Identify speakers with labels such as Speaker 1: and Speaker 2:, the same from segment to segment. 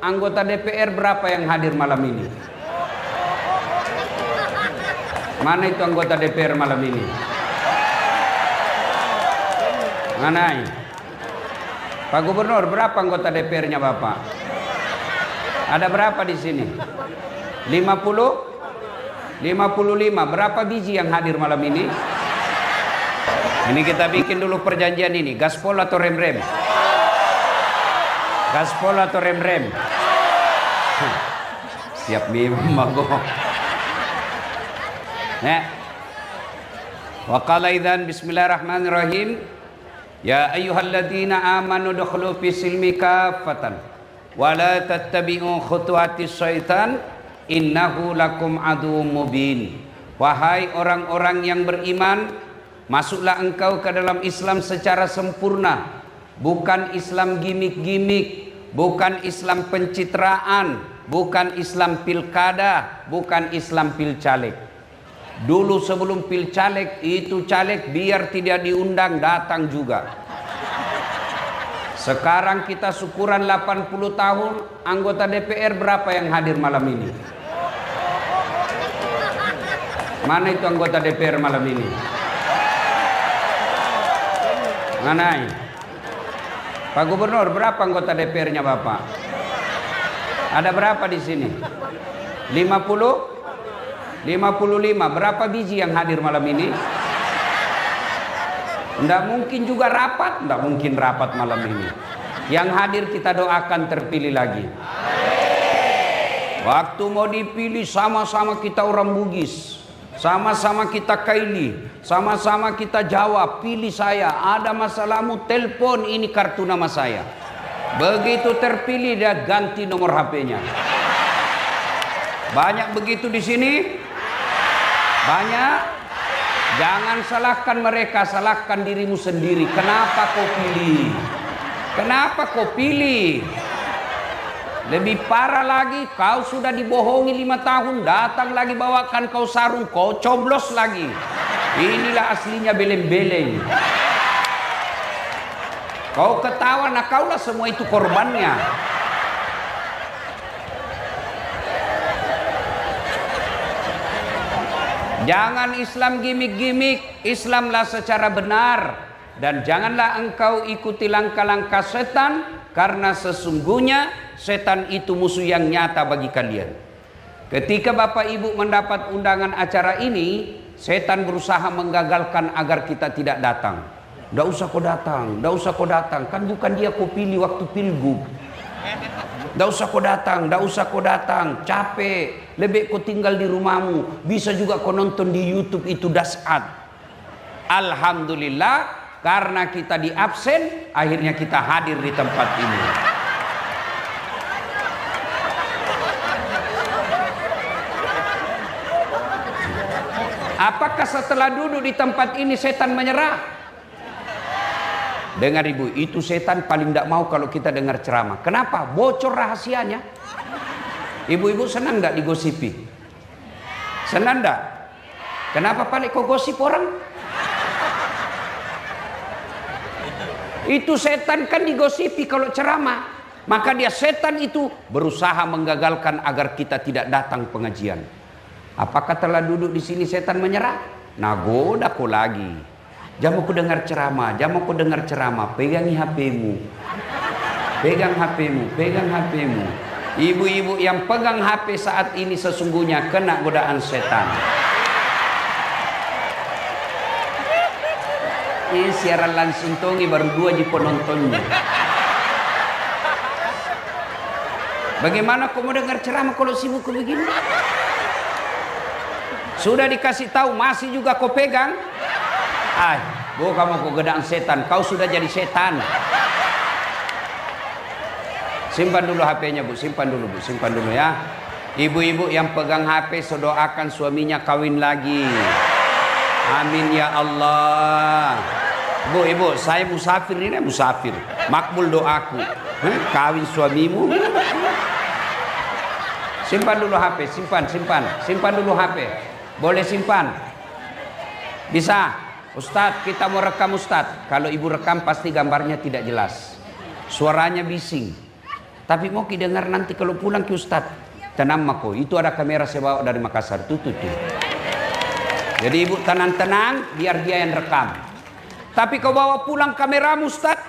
Speaker 1: anggota DPR berapa yang hadir malam ini? Mana itu anggota DPR malam ini? Mana? Pak Gubernur, berapa anggota DPR-nya Bapak? Ada berapa di sini? 50? 55. Berapa biji yang hadir malam ini? Ini kita bikin dulu perjanjian ini. Gaspol atau rem-rem? Gaspol atau rem-rem? Siap memang. Wa qala idzan bismillahirrahmanirrahim. Ya ayyuhalladzina amanu dukhulu fi silmi kaffatan wa la tattabi'u khutuwatis syaitan innahu lakum aduwwum mubin. Wahai orang-orang yang beriman, masuklah engkau ke dalam Islam secara sempurna, bukan Islam gimik-gimik, bukan Islam pencitraan, bukan Islam pilkada, bukan Islam pilcaleg. Dulu sebelum pilcaleg itu caleg biar tidak diundang datang juga. Sekarang kita syukuran 80 tahun, anggota DPR berapa yang hadir malam ini? Mana itu anggota DPR malam ini? Mana? Pak Gubernur, berapa anggota DPR-nya Bapak? Ada berapa di sini? 50? 55. Berapa biji yang hadir malam ini? Tidak mungkin juga rapat. Tidak mungkin rapat malam ini. Yang hadir kita doakan terpilih lagi. Waktu mau dipilih sama-sama kita orang Bugis, sama-sama kita Kaili, sama-sama kita jawab, pilih saya. Ada masalahmu, telepon, ini kartu nama saya. Begitu terpilih dia ganti nomor HP-nya. Banyak begitu di sini? Banyak? Jangan salahkan mereka, salahkan dirimu sendiri. Kenapa kau pilih? Kenapa kau pilih? Lebih parah lagi, kau sudah dibohongi 5 tahun, datang lagi bawakan kau sarung, kau coblos lagi. Inilah aslinya beleng-beleng. Kau ketawa, nah kaulah semua itu korbannya. Jangan Islam gimik-gimik, Islamlah secara benar. Dan janganlah engkau ikuti langkah-langkah setan, karena sesungguhnya setan itu musuh yang nyata bagi kalian. Ketika Bapak Ibu mendapat undangan acara ini, setan berusaha menggagalkan agar kita tidak datang. Nggak usah kau datang, nggak usah kau datang. Kan bukan dia kau pilih waktu pilgub. Nggak usah kau datang, nggak usah kau datang. Capek, lebih kau tinggal di rumahmu. Bisa juga kau nonton di YouTube itu dasat. Alhamdulillah, karena kita di absen, akhirnya kita hadir di tempat ini. Apakah setelah duduk di tempat ini setan menyerah? Dengar ibu, itu setan paling tidak mau kalau kita dengar ceramah. Kenapa? Bocor rahasianya. Ibu-ibu senang tidak digosipi? Senang tidak? Kenapa paling kau gosip orang? Itu setan kan digosipi kalau ceramah. Maka dia setan itu berusaha menggagalkan agar kita tidak datang pengajian. Apakah telah duduk di sini setan menyerah? Nagoda kau lagi. Jam aku dengar ceramah, jam aku dengar ceramah. Pegangi HP-mu. Pegang HP-mu, pegang HP-mu. Ibu-ibu yang pegang HP saat ini sesungguhnya kena godaan setan. Ini siaran langsung tongi baru 2 di penontonnya. Bagaimana kau mau dengar ceramah kalau sibuk begini? Sudah dikasih tahu masih juga kau pegang? Bukan mau kau godaan setan, kau sudah jadi setan. Simpan dulu HP-nya bu, simpan dulu bu, simpan dulu ya. Ibu-ibu yang pegang HP, doakan suaminya kawin lagi. Amin ya Allah. Bu, ibu, saya musafir ini, musafir. Makbul doaku. Kawin suamimu. Simpan dulu HP, simpan, simpan. Simpan dulu HP. Boleh simpan? Bisa? Ustadz, kita mau rekam Ustadz. Kalau ibu rekam pasti gambarnya tidak jelas. Suaranya bising. Tapi mau ki dengar nanti kalau pulang ki Ustaz. Tenang mako, itu ada kamera saya bawa dari Makassar, tuh. Jadi ibu tenang-tenang, biar dia yang rekam. Tapi kau bawa pulang kameramu Ustaz,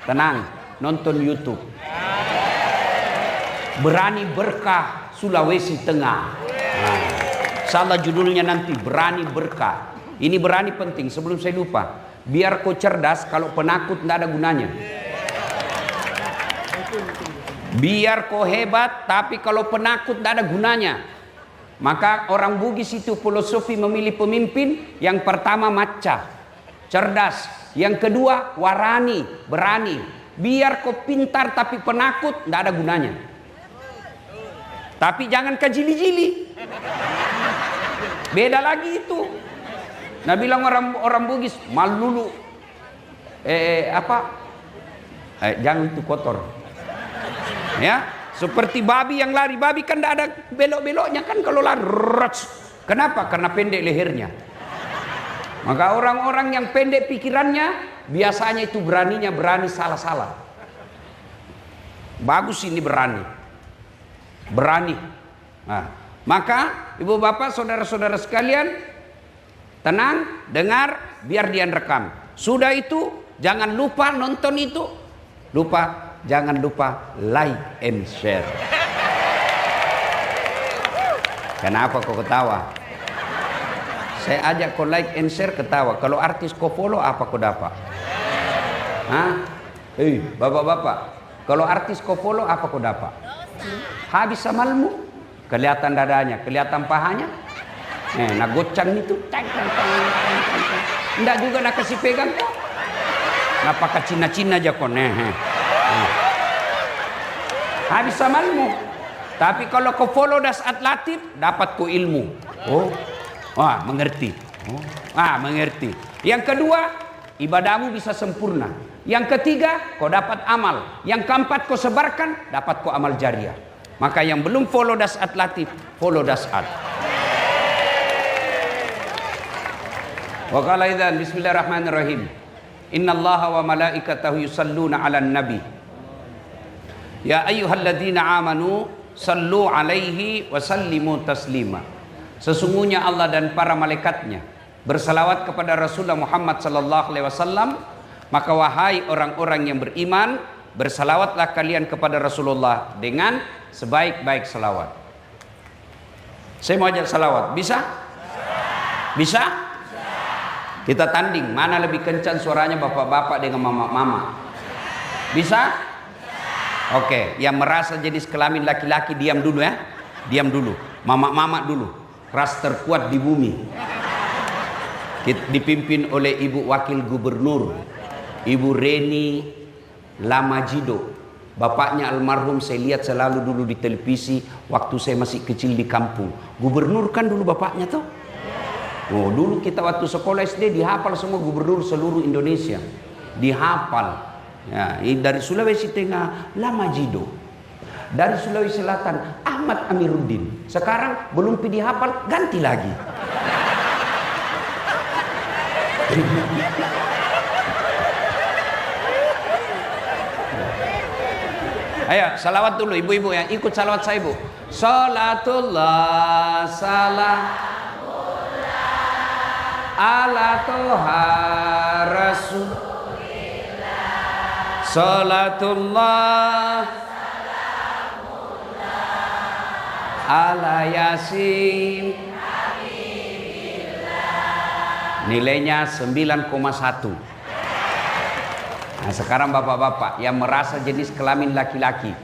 Speaker 1: tenang, nonton YouTube. Berani Berkah Sulawesi Tengah. Nah, salah judulnya nanti, Berani Berkah. Ini berani penting, sebelum saya lupa. Biar kau cerdas, kalau penakut tidak ada gunanya. Biar kau hebat, tapi kalau penakut tidak ada gunanya. Maka orang Bugis itu filosofi memilih pemimpin. Yang pertama maca, cerdas. Yang kedua warani, berani. Biar kau pintar tapi penakut, tidak ada gunanya. Tapi jangan kejili-jili. Beda lagi itu. Nah bilang orang Bugis, malulu. Jangan itu kotor. Ya, seperti babi yang lari. Babi kan tidak ada belok-beloknya kan kalau lari. Kenapa? Karena pendek lehernya. Maka orang-orang yang pendek pikirannya biasanya itu beraninya berani salah-salah. Bagus ini berani. Nah, maka ibu bapak saudara-saudara sekalian, tenang, dengar, biar dia rekam. Sudah itu jangan lupa nonton itu. Jangan lupa like and share. Kenapa kau ketawa? Saya ajak kau like and share ketawa. Kalau artis kau follow apa kau dapat? Bapak-bapak, kalau artis kau follow apa kau dapat? Habis samalmu, kelihatan dadanya, kelihatan pahanya. Nak gocang itu, enggak juga nak kasih pegang kok. Nak pakai Cina-Cina aja kok. Habis samalmu. Tapi kalau kau follow Dasat Latif, dapat kau ilmu. Mengerti. Mengerti. Yang kedua, ibadahmu bisa sempurna. Yang ketiga, kau dapat amal. Yang keempat, kau sebarkan, dapat kau amal jariah. Maka yang belum follow Dasat Latif, follow Dasat. Wa qala idzan bismillahirrahmanirrahim. Innallaha wa malaikatahu yusalluna 'alan nabi. Ya ayyuhalladzina amanu sallu 'alaihi wa sallimu taslima. Sesungguhnya Allah dan para malaikatnya bersalawat kepada Rasulullah Muhammad sallallahu alaihi wasallam. Maka wahai orang-orang yang beriman, bersalawatlah kalian kepada Rasulullah dengan sebaik-baik salawat. Saya mau ajak salawat, bisa? Bisa? Kita tanding, mana lebih kencang suaranya bapak-bapak dengan mama-mama. Bisa? Oke, yang merasa jenis kelamin laki-laki diam dulu ya. Diam dulu, mama-mama dulu. Ras terkuat di bumi. Dipimpin oleh Ibu Wakil Gubernur, Ibu Reni Lamajido. Bapaknya almarhum saya lihat selalu dulu di televisi waktu saya masih kecil di kampung. Gubernur kan dulu bapaknya tuh. Dulu kita waktu sekolah SD dihafal semua gubernur seluruh Indonesia. Dihafal. Ya, dari Sulawesi Tengah Lamajido. Dari Sulawesi Selatan Ahmad Amiruddin. Sekarang belum dihafal, ganti lagi. Ayo salawat dulu ibu-ibu yang ikut salawat saya ibu. Salatullah salamullah ala toha rasulillah. Salatullah salamullah ala yasin habibillah. Nilainya 9,1. Nah sekarang bapak-bapak yang merasa jenis kelamin laki-laki,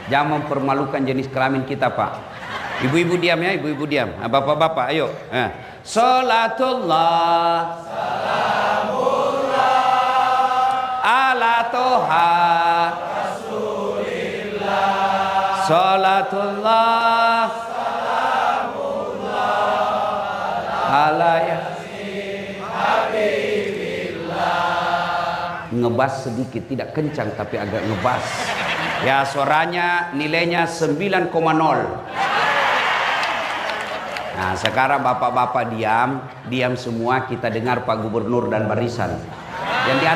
Speaker 1: jangan mempermalukan jenis kelamin kita pak. Ibu-ibu diam ya, ibu-ibu diam. Nah, bapak-bapak ayo. Salatullah salamullah ala toha rasulillah. Salatullah salamullah ala yasin habibillah. Ngebas sedikit, tidak kencang tapi agak ngebas. Ya suaranya nilainya 9,0. Nah sekarang bapak-bapak diam semua, kita dengar Pak Gubernur dan barisan. Yang di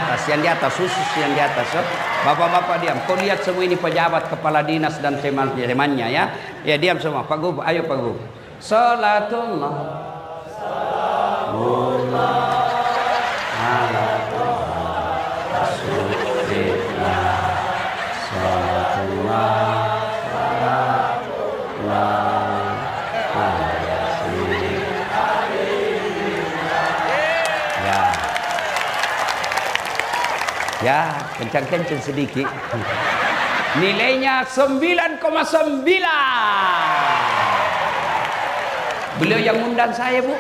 Speaker 1: atas, khusus yang di atas. Bapak-bapak diam. Kau lihat semua ini pejabat, kepala dinas dan teman-temannya ya. Ya diam semua. Pak Gub, ayo Pak Gub. Salatullah. Ala Rasulillah. Salatullah. Ya, kencang-kencang sedikit. Nilainya 9,9. Beliau yang undang saya, Bu.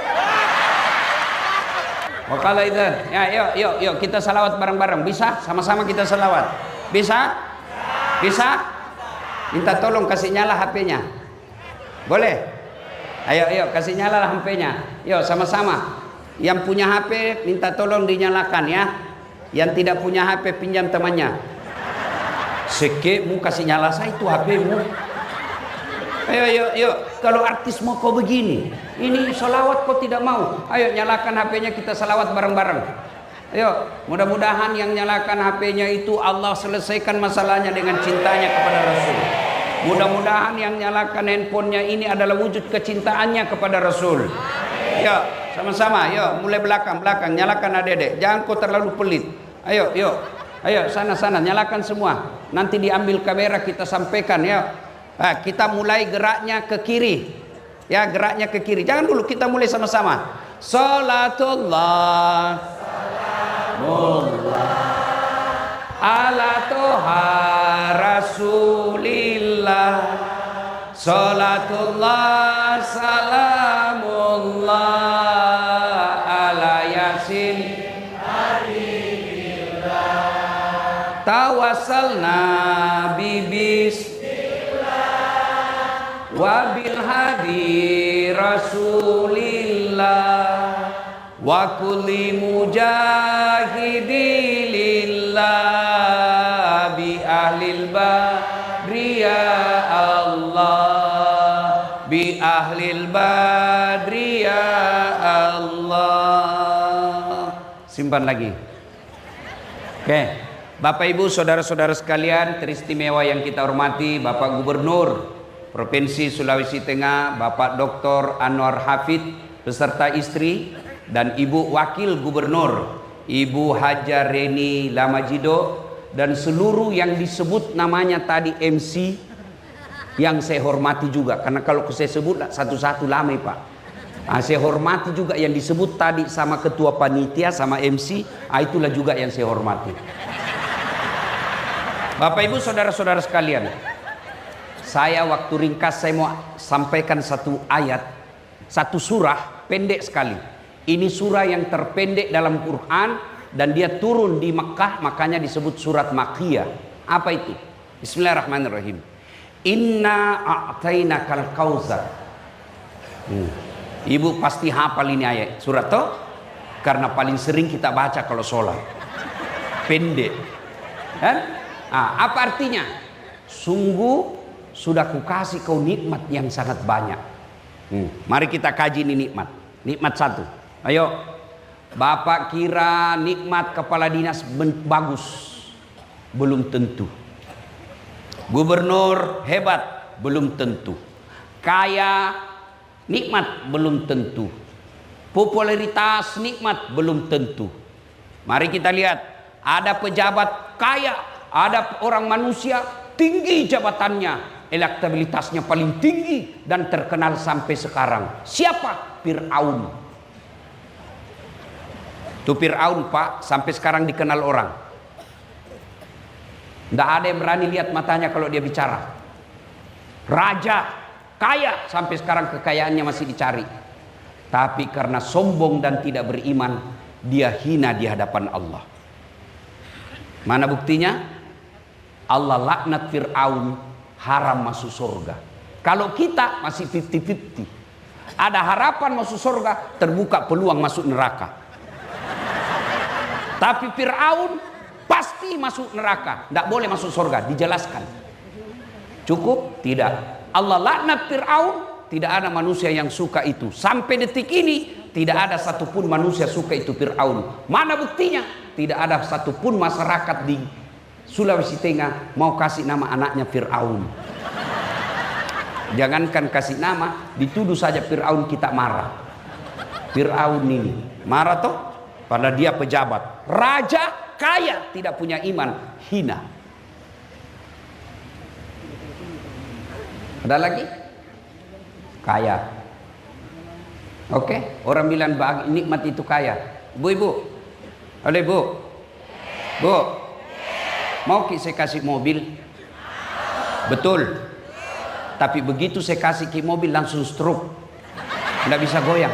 Speaker 1: Oh, kalau itu, ya, yuk kita salawat bareng-bareng. Bisa? Sama-sama kita salawat. Bisa? Bisa? Minta tolong kasih nyala HP-nya. Boleh? Ayo, kasih nyala HP-nya. Yuk, sama-sama. Yang punya HP, minta tolong dinyalakan ya. Yang tidak punya HP pinjam temannya. Sekemu kasih nyala saya itu HP-mu. Ayo. Kalau artis mau kau begini, ini salawat kau tidak mau. Ayo nyalakan HP-nya, kita salawat bareng-bareng. Ayo, mudah-mudahan yang nyalakan HP-nya itu Allah selesaikan masalahnya dengan cintanya kepada Rasul. Mudah-mudahan yang nyalakan handphonenya ini adalah wujud kecintaannya kepada Rasul. Ayo, sama-sama, yuk mulai belakang, nyalakan adek-adek. Jangan kau terlalu pelit. Ayo, sana, nyalakan semua. Nanti diambil kamera kita sampaikan ya. Nah, kita mulai geraknya ke kiri. Ya, geraknya ke kiri. Jangan dulu, kita mulai sama-sama. Salatullah. Ala Toha Rasulillah. Salatullah salamullah ala Yasin tawassalna bibis wa bil hadi Rasulillah wa kulli mujahidilillah bi ahlil badri ya Allah, bi ahlil badri ya Allah. Simpan lagi. Oke, Bapak Ibu saudara-saudara sekalian teristimewa yang kita hormati, Bapak Gubernur Provinsi Sulawesi Tengah, Bapak Dr. Anwar Hafid beserta istri, dan Ibu Wakil Gubernur Ibu Haja Reni Lamajido, dan seluruh yang disebut namanya tadi MC yang saya hormati juga, karena kalau saya sebut satu-satu lama Pak. Saya hormati juga yang disebut tadi sama ketua panitia sama MC, itulah juga yang saya hormati. Bapak Ibu saudara-saudara sekalian, saya waktu ringkas saya mau sampaikan satu ayat, satu surah pendek sekali. Ini surah yang terpendek dalam Quran dan dia turun di Mekah, makanya disebut surat Makkiyah. Apa itu? Bismillahirrahmanirrahim. Inna a'tainakal kautsar. Ibu pasti hafal ini ayat surat toh, karena paling sering kita baca kalau sholat. Pendek, kan? Apa artinya? Sungguh sudah kukasih kau nikmat yang sangat banyak. Mari kita kaji ini nikmat. Nikmat satu. Ayo, Bapak kira nikmat kepala dinas bagus? Belum tentu. Gubernur hebat? Belum tentu. Kaya nikmat? Belum tentu. Popularitas nikmat? Belum tentu. Mari kita lihat, ada pejabat kaya, ada orang manusia tinggi jabatannya, elektabilitasnya paling tinggi dan terkenal sampai sekarang. Siapa? Fir'aun. Itu Fir'aun Pak, sampai sekarang dikenal orang. Tidak ada yang berani lihat matanya kalau dia bicara. Raja, kaya, sampai sekarang kekayaannya masih dicari. Tapi karena sombong dan tidak beriman, dia hina di hadapan Allah. Mana buktinya? Allah laknat Fir'aun, haram masuk surga. Kalau kita masih 50-50. Ada harapan masuk surga, terbuka peluang masuk neraka. Tapi Fir'aun pasti masuk neraka, tidak boleh masuk surga. Dijelaskan. Cukup? Tidak. Allah laknat Fir'aun, tidak ada manusia yang suka itu. Sampai detik ini tidak ada satupun manusia suka itu Fir'aun. Mana buktinya? Tidak ada satupun masyarakat di Sulawesi Tengah mau kasih nama anaknya Fir'aun. Jangankan kasih nama, dituduh saja Fir'aun kita marah. Fir'aun ini marah toh, padahal dia pejabat, raja kaya, tidak punya iman, hina. Ada lagi? Kaya. Oke, orang bilang nikmat itu kaya. Ibu-ibu, ada ibu? Bu, mau saya kasih mobil? Betul. Tapi begitu saya kasih ke mobil langsung stroke, nggak bisa goyang.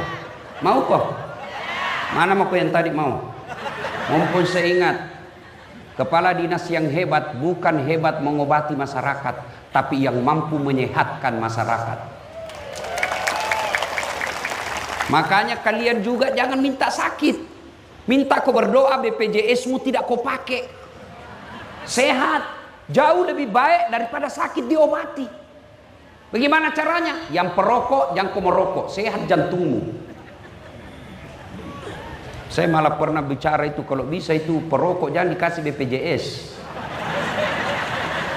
Speaker 1: Mau kok? Mana mau kok yang tadi mau? Mumpun saya ingat, kepala dinas yang hebat bukan hebat mengobati masyarakat, tapi yang mampu menyehatkan masyarakat. Makanya kalian juga jangan minta sakit, minta kau berdoa BPJS-mu tidak kau pakai. Sehat jauh lebih baik daripada sakit diobati. Bagaimana caranya? Yang perokok jangan kau merokok, sehat jantungmu. Saya malah pernah bicara itu, kalau bisa itu perokok jangan dikasih BPJS,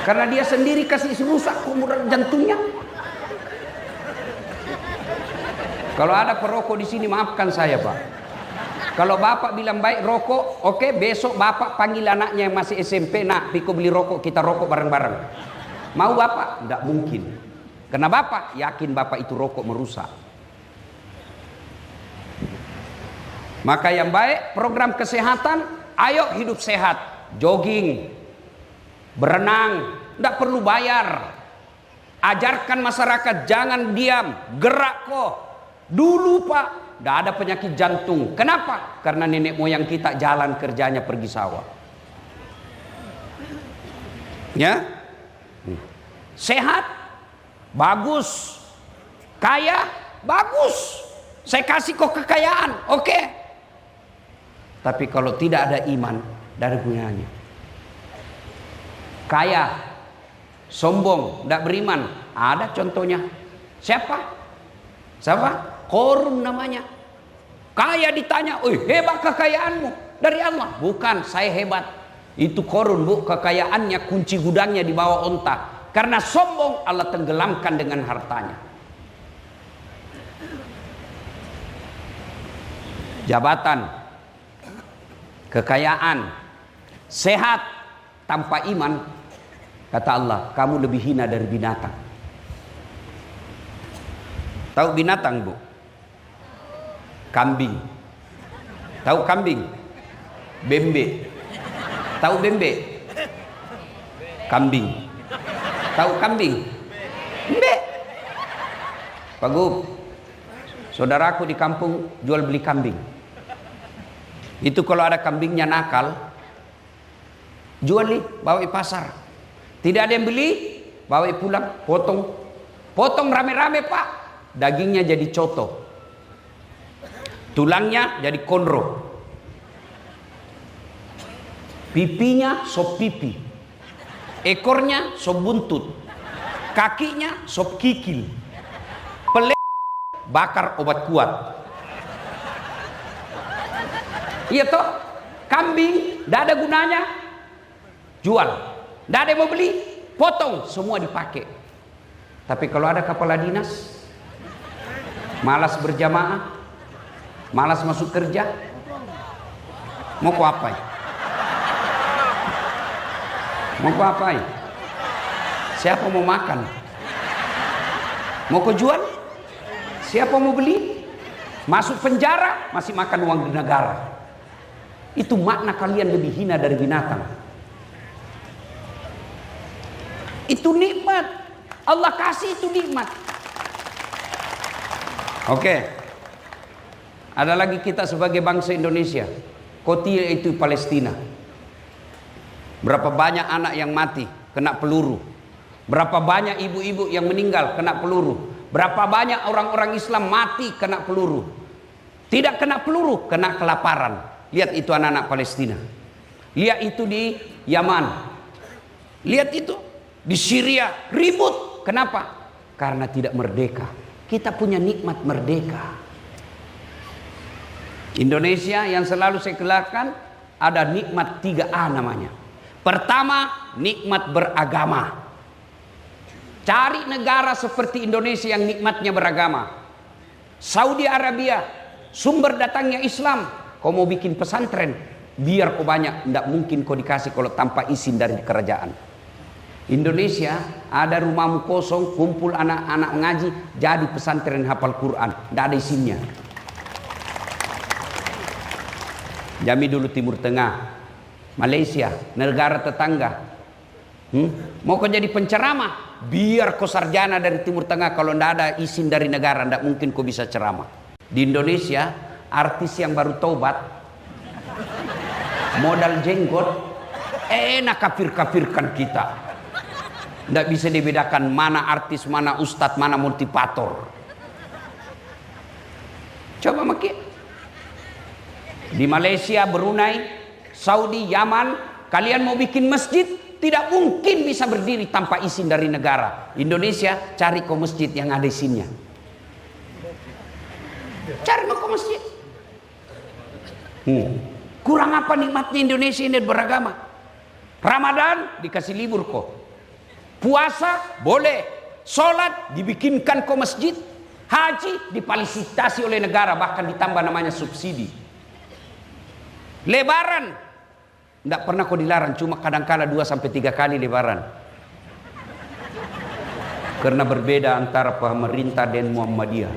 Speaker 1: karena dia sendiri kasih rusak umuran jantungnya. Kalau ada perokok di sini maafkan saya Pak. Kalau bapak bilang baik rokok, oke, besok bapak panggil anaknya yang masih SMP, nak Piko beli rokok, kita rokok bareng-bareng. Mau bapak? Tidak mungkin. Karena bapak yakin bapak itu rokok merusak. Maka yang baik program kesehatan, ayo hidup sehat, jogging, berenang, tidak perlu bayar. Ajarkan masyarakat jangan diam, gerak kok. Dulu Pak, tidak ada penyakit jantung. Kenapa? Karena nenek moyang kita jalan kerjanya pergi sawah. Ya, sehat, bagus. Kaya, bagus. Saya kasih kok kekayaan, oke. Tapi kalau tidak ada iman, tidak ada gunanya. Kaya, sombong, tidak beriman. Ada contohnya. Siapa? Korun namanya. Kaya ditanya, hebat kekayaanmu dari Allah. Bukan, saya hebat. Itu korun bu, kekayaannya kunci gudangnya di bawah onta. Karena sombong Allah tenggelamkan dengan hartanya. Jabatan, kekayaan, sehat tanpa iman, kata Allah, kamu lebih hina dari binatang. Tahu binatang bu? Kambing. Tahu kambing? Bembe. Tahu bembe? Kambing. Tahu kambing? Bembe. Pak Gub, saudaraku di kampung jual beli kambing. Itu kalau ada kambingnya nakal, jual nih, bawa ke pasar. Tidak ada yang beli, bawa pulang, potong. Potong rame-rame Pak. Dagingnya jadi coto. Tulangnya jadi konro. Pipinya sop pipi. Ekornya sop buntut. Kakinya sop kikil. Bakar obat kuat. Iya toh, kambing tidak ada gunanya, jual. Tidak ada yang mau beli, potong, semua dipakai. Tapi kalau ada kepala dinas, malas berjamaah, malas masuk kerja, mau ku apain? Mau ku apain? Siapa mau makan? Mau ku jual? Siapa mau beli? Masuk penjara, masih makan uang negara. Itu makna kalian lebih hina dari binatang. Itu nikmat. Allah kasih itu nikmat. Oke. Ada lagi kita sebagai bangsa Indonesia. Kotia itu Palestina. Berapa banyak anak yang mati kena peluru. Berapa banyak ibu-ibu yang meninggal kena peluru. Berapa banyak orang-orang Islam mati kena peluru. Tidak kena peluru, kena kelaparan. Lihat itu anak-anak Palestina. Lihat itu di Yaman. Lihat itu di Syria, ribut. Kenapa? Karena tidak merdeka. Kita punya nikmat merdeka. Indonesia yang selalu saya gelarkan ada nikmat 3A namanya. Pertama, nikmat beragama. Cari negara seperti Indonesia yang nikmatnya beragama. Saudi Arabia, sumber datangnya Islam. Kau mau bikin pesantren, biar kau banyak, tidak mungkin kau dikasih kalau tanpa izin dari kerajaan. Indonesia, ada rumahmu kosong, kumpul anak-anak ngaji, jadi pesantren hafal Quran, tidak ada izinnya. Jami dulu Timur Tengah, Malaysia, negara tetangga. Mau kau jadi penceramah, biar kau sarjana dari Timur Tengah, kalau tidak ada izin dari negara, tidak mungkin kau bisa ceramah. Di Indonesia, artis yang baru taubat, modal jenggot, enak kafir-kafirkan kita. Tidak bisa dibedakan mana artis, mana ustadz, mana motivator. Coba makin. Di Malaysia, Brunei, Saudi, Yaman, kalian mau bikin masjid, tidak mungkin bisa berdiri tanpa izin dari negara. Indonesia, cari ke masjid yang ada izinnya. Cari ke masjid. Kurang apa nikmatnya Indonesia ini beragama? Ramadan dikasih libur kok. Puasa boleh. Sholat dibikinkan ke masjid. Haji difasilitasi oleh negara, bahkan ditambah namanya subsidi. Lebaran tidak pernah kau dilarang, cuma kadang-kala 2-3 kali lebaran. Karena berbeda antara pemerintah dan Muhammadiyah.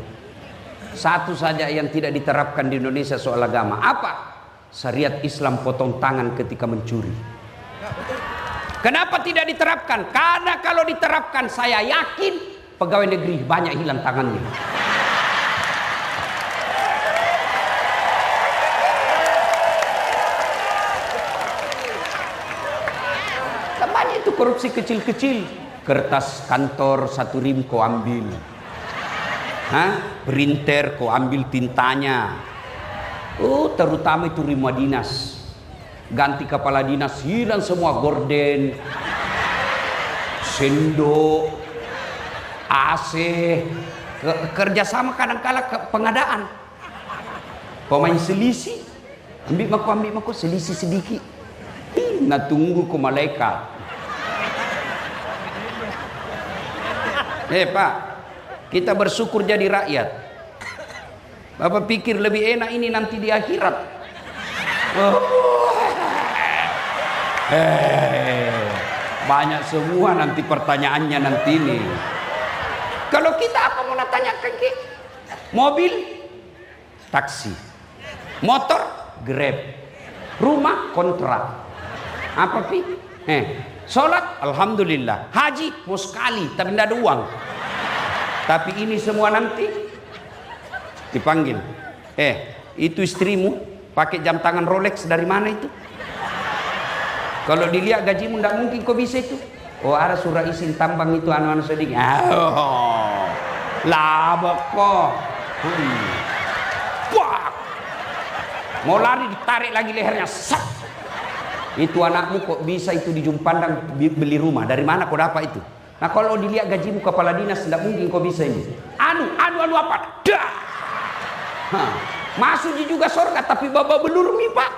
Speaker 1: Satu saja yang tidak diterapkan di Indonesia soal agama. Apa? Syariat Islam potong tangan ketika mencuri. Kenapa tidak diterapkan? Karena kalau diterapkan, saya yakin pegawai negeri banyak hilang tangannya. Banyak itu korupsi kecil-kecil. Kertas kantor 1.000 kau ambil. Printer kau ambil tintanya. Terutama itu rumah dinas. Ganti kepala dinas, hilang semua gorden, sendok, AC, kerjasama kadang-kala pengadaan. Pemain selisih, ambil maku selisih sedikit. Nah tunggu ke malaikat. Pak, kita bersyukur jadi rakyat. Bapak pikir lebih enak ini nanti di akhirat. Banyak semua nanti pertanyaannya nanti ini. Kalau kita apa mau tanyakan ke? Mobil, taksi, motor, Grab, rumah, kontrak. Apa pi? Sholat, alhamdulillah. Haji, mau sekali, tapi tidak ada uang. Tapi ini semua nanti dipanggil. Itu istrimu pakai jam tangan Rolex dari mana itu? Kalau dilihat gajimu tidak mungkin kau bisa itu. Ada surah izin tambang itu anu-anu sedikit. Labak kok. Mau lari ditarik lagi lehernya. Sak. Itu anakmu kok bisa itu di Jumpandang beli rumah. Dari mana kau dapat itu? Nah kalau dilihat gajimu kepala dinas tidak mungkin kau bisa ini. Anu apa? Dah. Masuk juga surga tapi babak belur mi pak.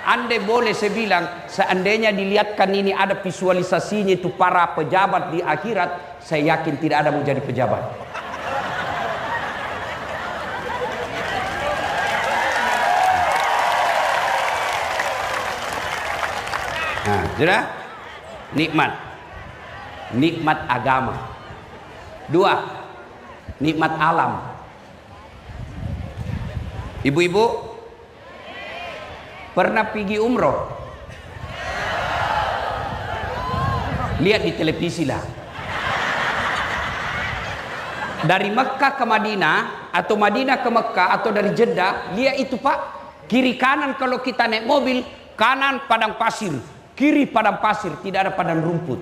Speaker 1: Andai boleh saya bilang, seandainya dilihatkan ini ada visualisasinya itu para pejabat di akhirat, saya yakin tidak ada mau jadi pejabat. Nah, sudah? Nikmat agama. 2, nikmat alam. Ibu-ibu pernah pergi umroh? Lihat di televisi lah. Dari Mekah ke Madinah atau Madinah ke Mekah atau dari Jeddah, lihat itu pak. Kiri kanan kalau kita naik mobil, kanan padang pasir, kiri padang pasir, tidak ada padang rumput.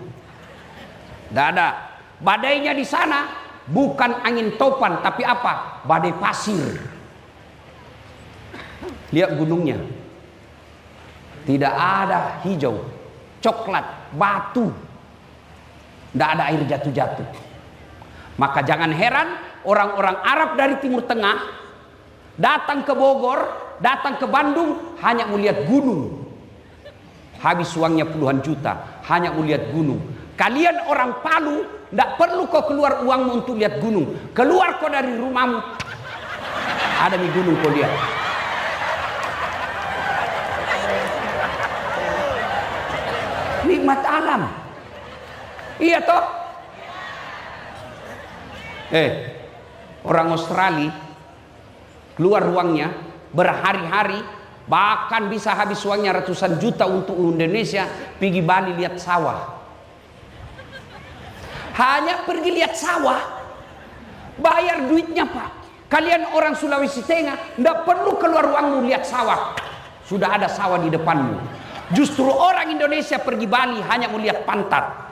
Speaker 1: Tidak ada. Badainya di sana bukan angin topan tapi apa? Badai pasir. Lihat gunungnya, tidak ada hijau, coklat, batu, tidak ada air jatuh-jatuh. Maka jangan heran orang-orang Arab dari Timur Tengah Datang ke Bogor, datang ke Bandung, hanya melihat gunung. Habis uangnya puluhan juta, hanya melihat gunung. Kalian orang Palu, tidak perlu kau keluar uangmu untuk lihat gunung. Keluar kau dari rumahmu, ada di gunung kau lihat. Nikmat alam. Iya toh? Orang Australia keluar uangnya berhari-hari, bahkan bisa habis uangnya ratusan juta untuk Indonesia, pergi Bali lihat sawah. Hanya pergi lihat sawah, bayar duitnya Pak. Kalian orang Sulawesi Tengah tidak perlu keluar uangmu lihat sawah, sudah ada sawah di depanmu. Justru orang Indonesia pergi Bali hanya melihat pantat.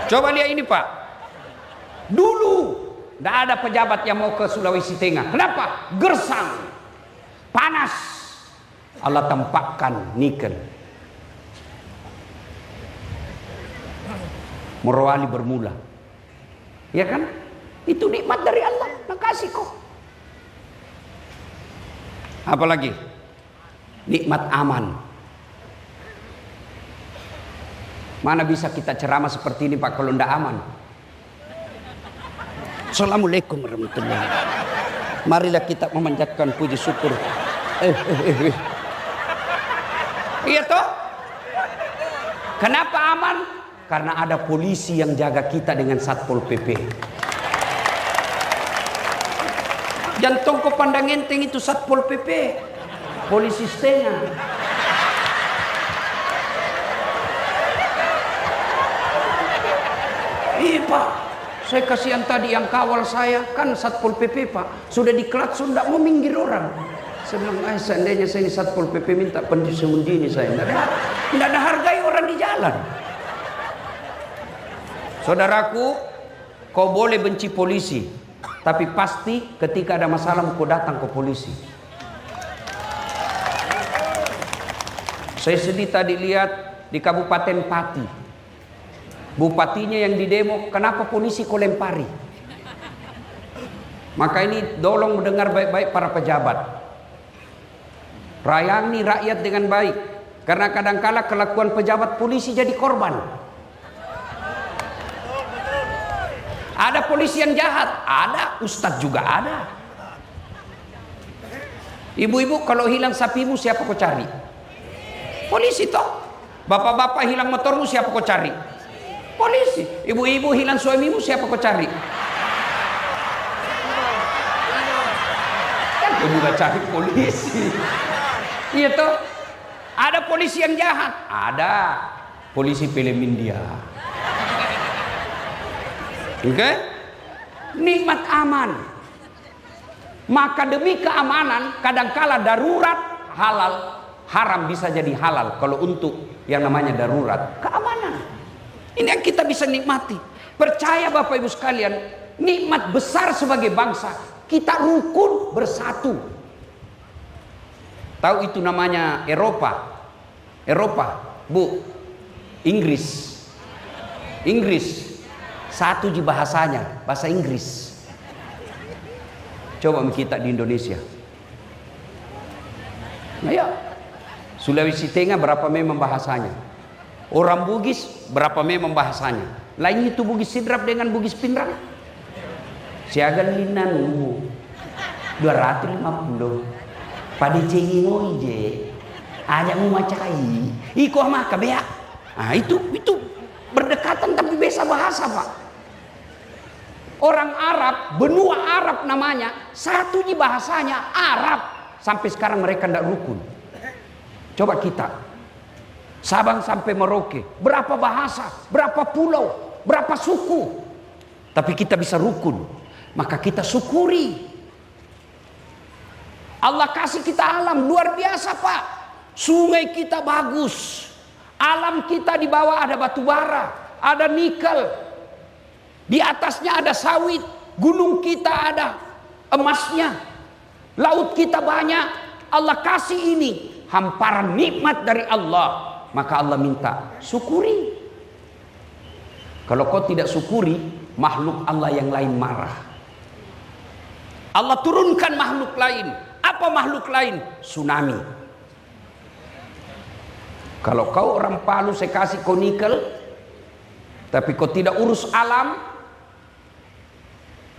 Speaker 1: Coba lihat ini Pak. Dulu tidak ada pejabat yang mau ke Sulawesi Tengah. Kenapa? Gersang, panas. Allah tampakkan nikel. Morowali bermula. Ya kan? Itu nikmat dari Allah. Makasih kok. Apalagi? Nikmat aman. Mana bisa kita ceramah seperti ini Pak kalau tidak aman? Assalamualaikum warahmatullahi wabarakatuh. Marilah kita memanjatkan puji syukur. Iya toh? Kenapa aman? Karena ada polisi yang jaga kita dengan Satpol PP. Jantung kau pandang enteng itu Satpol PP. Polisi setengah. Iya Pak, saya kasihan tadi yang kawal saya kan Satpol PP Pak, sudah diklatsun tidak mau minggir orang. Saya bilang, seandainya saya ini Satpol PP minta pensiun dini saya, tidak ada hargai orang di jalan. Saudaraku, kau boleh benci polisi, tapi pasti ketika ada masalah kau datang ke polisi. Saya sedih tadi lihat di Kabupaten Pati. Bupatinya yang didemo, kenapa polisi kau lempari? Maka ini tolong mendengar baik-baik para pejabat. Rayani rakyat dengan baik. Karena kadangkala kelakuan pejabat polisi jadi korban. Ada polisi yang jahat, ada. Ustadz juga ada. Ibu-ibu kalau hilang sapimu siapa kau cari? Polisi toh. Bapak-bapak hilang motormu siapa kau cari? Polisi. Ibu-ibu hilang suamimu siapa kau cari? Kan kau juga cari polisi. Iya toh. Ada polisi yang jahat, ada polisi film India. Oke? Nikmat aman. Maka demi keamanan kadangkala darurat halal, haram bisa jadi halal kalau untuk yang namanya darurat. Keamanan. Ini yang kita bisa nikmati. Percaya Bapak Ibu sekalian, nikmat besar sebagai bangsa. Kita rukun bersatu. Tahu itu namanya Eropa. Eropa, Bu. Inggris. Inggris. Satu di bahasanya, bahasa Inggris. Coba kita di Indonesia. Nah ya. Sulawesi Tengah berapa memang bahasanya? Orang Bugis berapa memang bahasanya? Lain itu Bugis Sidrap dengan Bugis Pinrang. Siagan linanu 250. Pada cengi ngoije. Ajak mu macai. Iko maka bea. Nah, itu berdekatan tapi beza bahasa, Pak. Orang Arab, benua Arab namanya, satu di bahasanya Arab. Sampai sekarang mereka tidak rukun. Coba kita Sabang sampai Merauke, berapa bahasa, berapa pulau, berapa suku, tapi kita bisa rukun. Maka kita syukuri. Allah kasih kita alam luar biasa Pak. Sungai kita bagus, alam kita di bawah ada batu bara, ada nikel, di atasnya ada sawit, gunung kita ada emasnya, laut kita banyak. Allah kasih ini hamparan nikmat dari Allah. Maka Allah minta syukuri. Kalau kau tidak syukuri, makhluk Allah yang lain marah. Allah turunkan makhluk lain. Apa makhluk lain? Tsunami. Kalau kau orang Palu, saya kasih kau nikel, tapi kau tidak urus alam,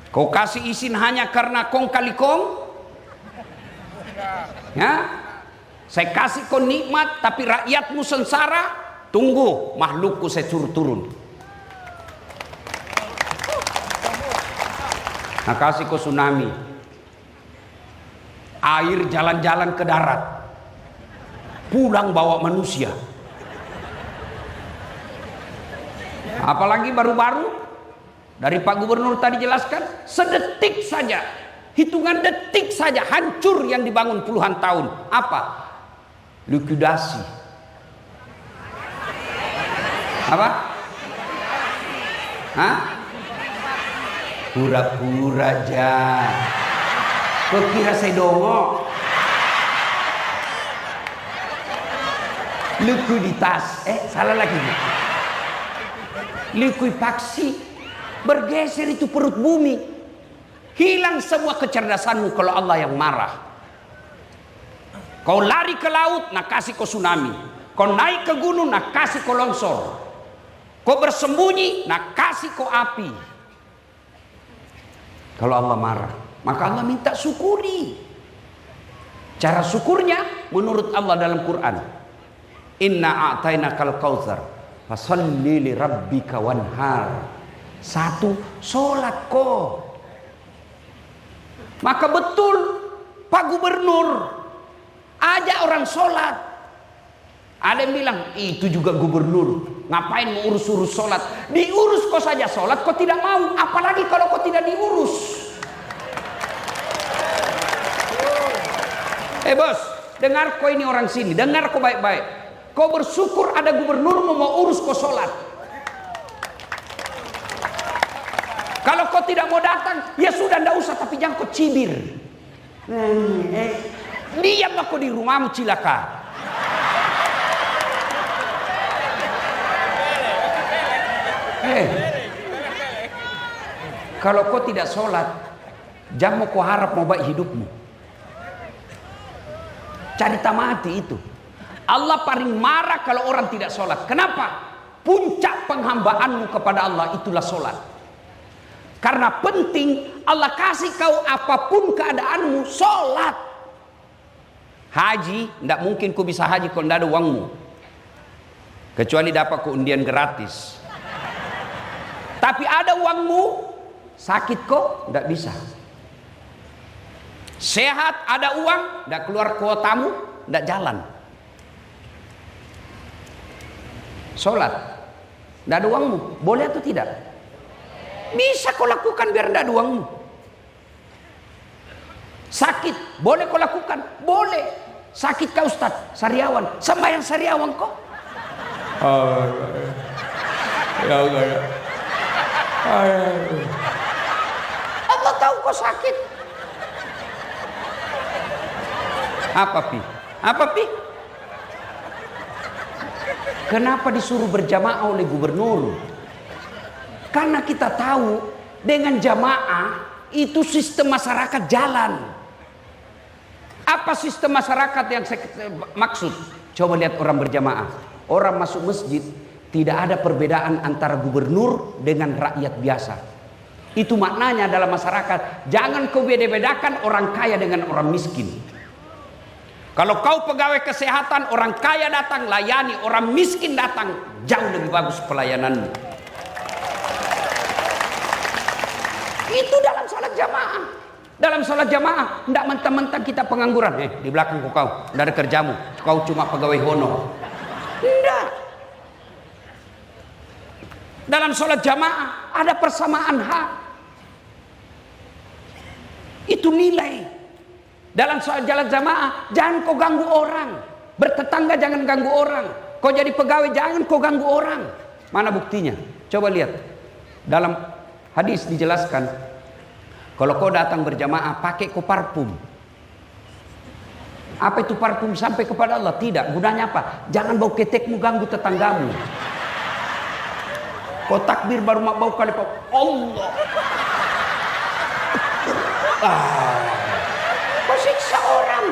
Speaker 1: kau kasih izin hanya karena kong kali kong, ya, saya kasih kau nikmat, tapi rakyatmu sengsara, tunggu makhlukku saya suruh turun. Nah, kasih kau tsunami, air jalan-jalan ke darat, pulang bawa manusia. Apalagi baru-baru dari Pak Gubernur tadi jelaskan, sedetik saja, hitungan detik saja hancur yang dibangun puluhan tahun. Apa? Likuidasi. Apa? Hah? Pura-pura aja. Kau kira saya dongok? Likuiditas. Salah lagi. Likuifaksi. Bergeser itu perut bumi. Hilang semua kecerdasanmu kalau Allah yang marah. Kau lari ke laut, nak kasih kau tsunami. Kau naik ke gunung, nak kasih kau longsor. Kau bersembunyi, nak kasih kau api. Kalau Allah marah, maka Allah minta syukuri. Cara syukurnya menurut Allah dalam Quran, inna a'tainakal kautsar fasalli li rabbika wanhar. Satu, sholat kau. Maka betul Pak Gubernur ajak orang sholat. Ada yang bilang itu juga gubernur, ngapain mau urus-urus sholat? Diurus kau saja sholat, kau tidak mau, apalagi kalau kau tidak diurus. Bos, dengar kau ini orang sini, dengar kau baik-baik. Kau bersyukur ada gubernur mau urus kau sholat. Kalau kau tidak mau datang, ya sudah ndak usah, tapi jangan kau cibir. Diam aku di rumahmu cilaka. Kalau kau tidak sholat, jangan mau kau harap mau baik hidupmu. Cari tamati itu. Allah paling marah kalau orang tidak sholat. Kenapa? Puncak penghambaanmu kepada Allah itulah sholat. Karena penting Allah kasih kau apapun keadaanmu, sholat. Haji, tidak mungkin kau bisa haji kalau tidak ada uangmu. Kecuali dapat keundian gratis. Tapi ada uangmu, sakit kok, tidak bisa. Sehat, ada uang, tidak keluar kuotamu, tidak jalan. Sholat, tidak ada uangmu, boleh atau tidak? Bisa kau lakukan biar tidak ada uangmu. Sakit, boleh kau lakukan? Boleh. Sakit kau Ustaz, sariawan, sembahyang sariawan kok. Allah tahu kau sakit. Apa pi? Apa pi? Kenapa disuruh berjamaah oleh gubernur? Karena kita tahu dengan jamaah itu sistem masyarakat jalan. Apa sistem masyarakat yang saya maksud? Coba lihat orang berjamaah. Orang masuk masjid, tidak ada perbedaan antara gubernur dengan rakyat biasa. Itu maknanya dalam masyarakat. Jangan kau beda-bedakan orang kaya dengan orang miskin. Kalau kau pegawai kesehatan, orang kaya datang layani, orang miskin datang, jauh lebih bagus pelayananmu. Itu dalam sholat jamaah. Dalam sholat jamaah, tidak mentang-mentang kita pengangguran. Di belakang kau, tidak ada kerjamu, kau cuma pegawai honor. Tidak. Dalam sholat jamaah ada persamaan hak. Itu nilai. Dalam sholat jalan jamaah jangan kau ganggu orang. Bertetangga jangan ganggu orang. Kau jadi pegawai jangan kau ganggu orang. Mana buktinya? Coba lihat. Dalam hadis dijelaskan, kalau kau datang berjamaah pakai kau parfum. Apa itu parfum sampai kepada Allah? Tidak. Gunanya apa? Jangan bau ketekmu ganggu tetanggamu. Kau takbir baru mak bau kali kau Allah. Kau siksa orang.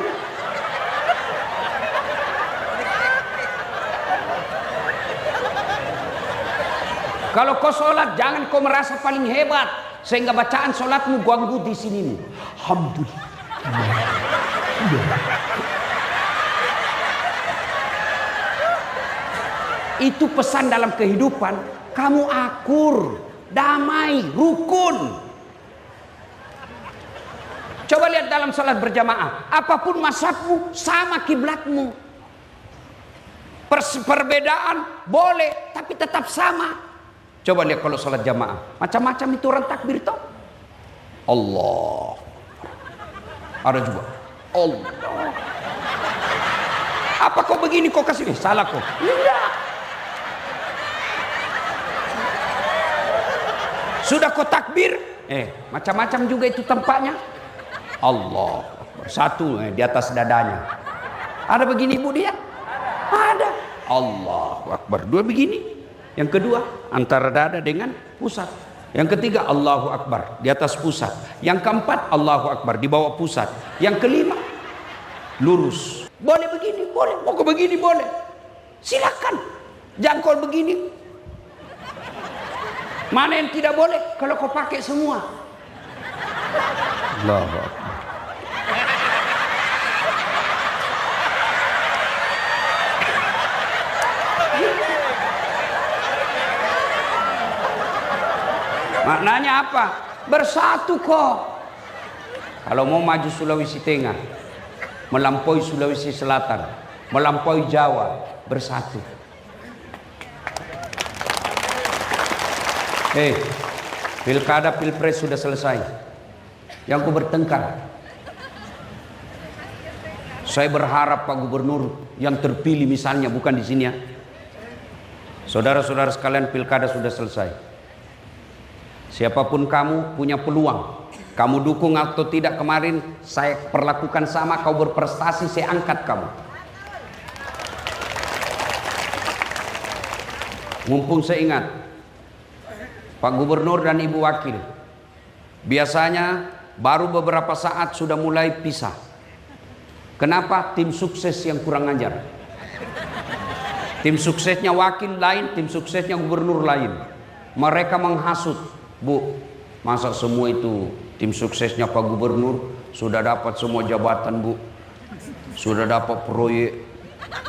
Speaker 1: Kalau kau sholat jangan kau merasa paling hebat sehingga bacaan sholatmu ganggu di sini. Alhamdulillah. Itu pesan dalam kehidupan. Kamu akur, damai, rukun. Coba lihat dalam sholat berjamaah. Apapun mazhabmu, sama kiblatmu. Perbedaan boleh, tapi tetap sama. Coba lihat kalau sholat jamaah. Macam-macam itu orang takbir toh. Allah. Ada juga. Allah. Apa kau begini kau kasih? Salah kau. Tidak. Sudah kau takbir, macam-macam juga itu tempatnya. Allah, satu di atas dadanya. Ada begini ibu dia? Ada. Allahu Akbar. Dua begini. Yang kedua antara dada dengan pusat. Yang ketiga Allahu Akbar di atas pusat. Yang keempat Allahu Akbar di bawah pusat. Yang kelima lurus. Boleh begini, boleh. Mau kau begini boleh. Silakan. Jangan kau begini. Mana yang tidak boleh? Kalau kau pakai semua. Allahu Akbar. Maknanya apa? Bersatu kok. Kalau mau maju Sulawesi Tengah, melampaui Sulawesi Selatan, melampaui Jawa, bersatu. Pilkada pilpres sudah selesai. Yang ku bertengkar. Saya berharap Pak Gubernur yang terpilih misalnya, bukan di sini ya. Saudara-saudara sekalian, pilkada sudah selesai. Siapapun kamu punya peluang. Kamu dukung atau tidak kemarin saya perlakukan sama, kau berprestasi saya angkat kamu. Mumpung saya ingat Pak Gubernur dan Ibu Wakil biasanya baru beberapa saat sudah mulai pisah. Kenapa? Tim sukses yang kurang ajar. Tim suksesnya wakil lain, tim suksesnya gubernur lain. Mereka menghasut. Bu, masa semua itu tim suksesnya Pak Gubernur sudah dapat semua jabatan, Bu, sudah dapat proyek,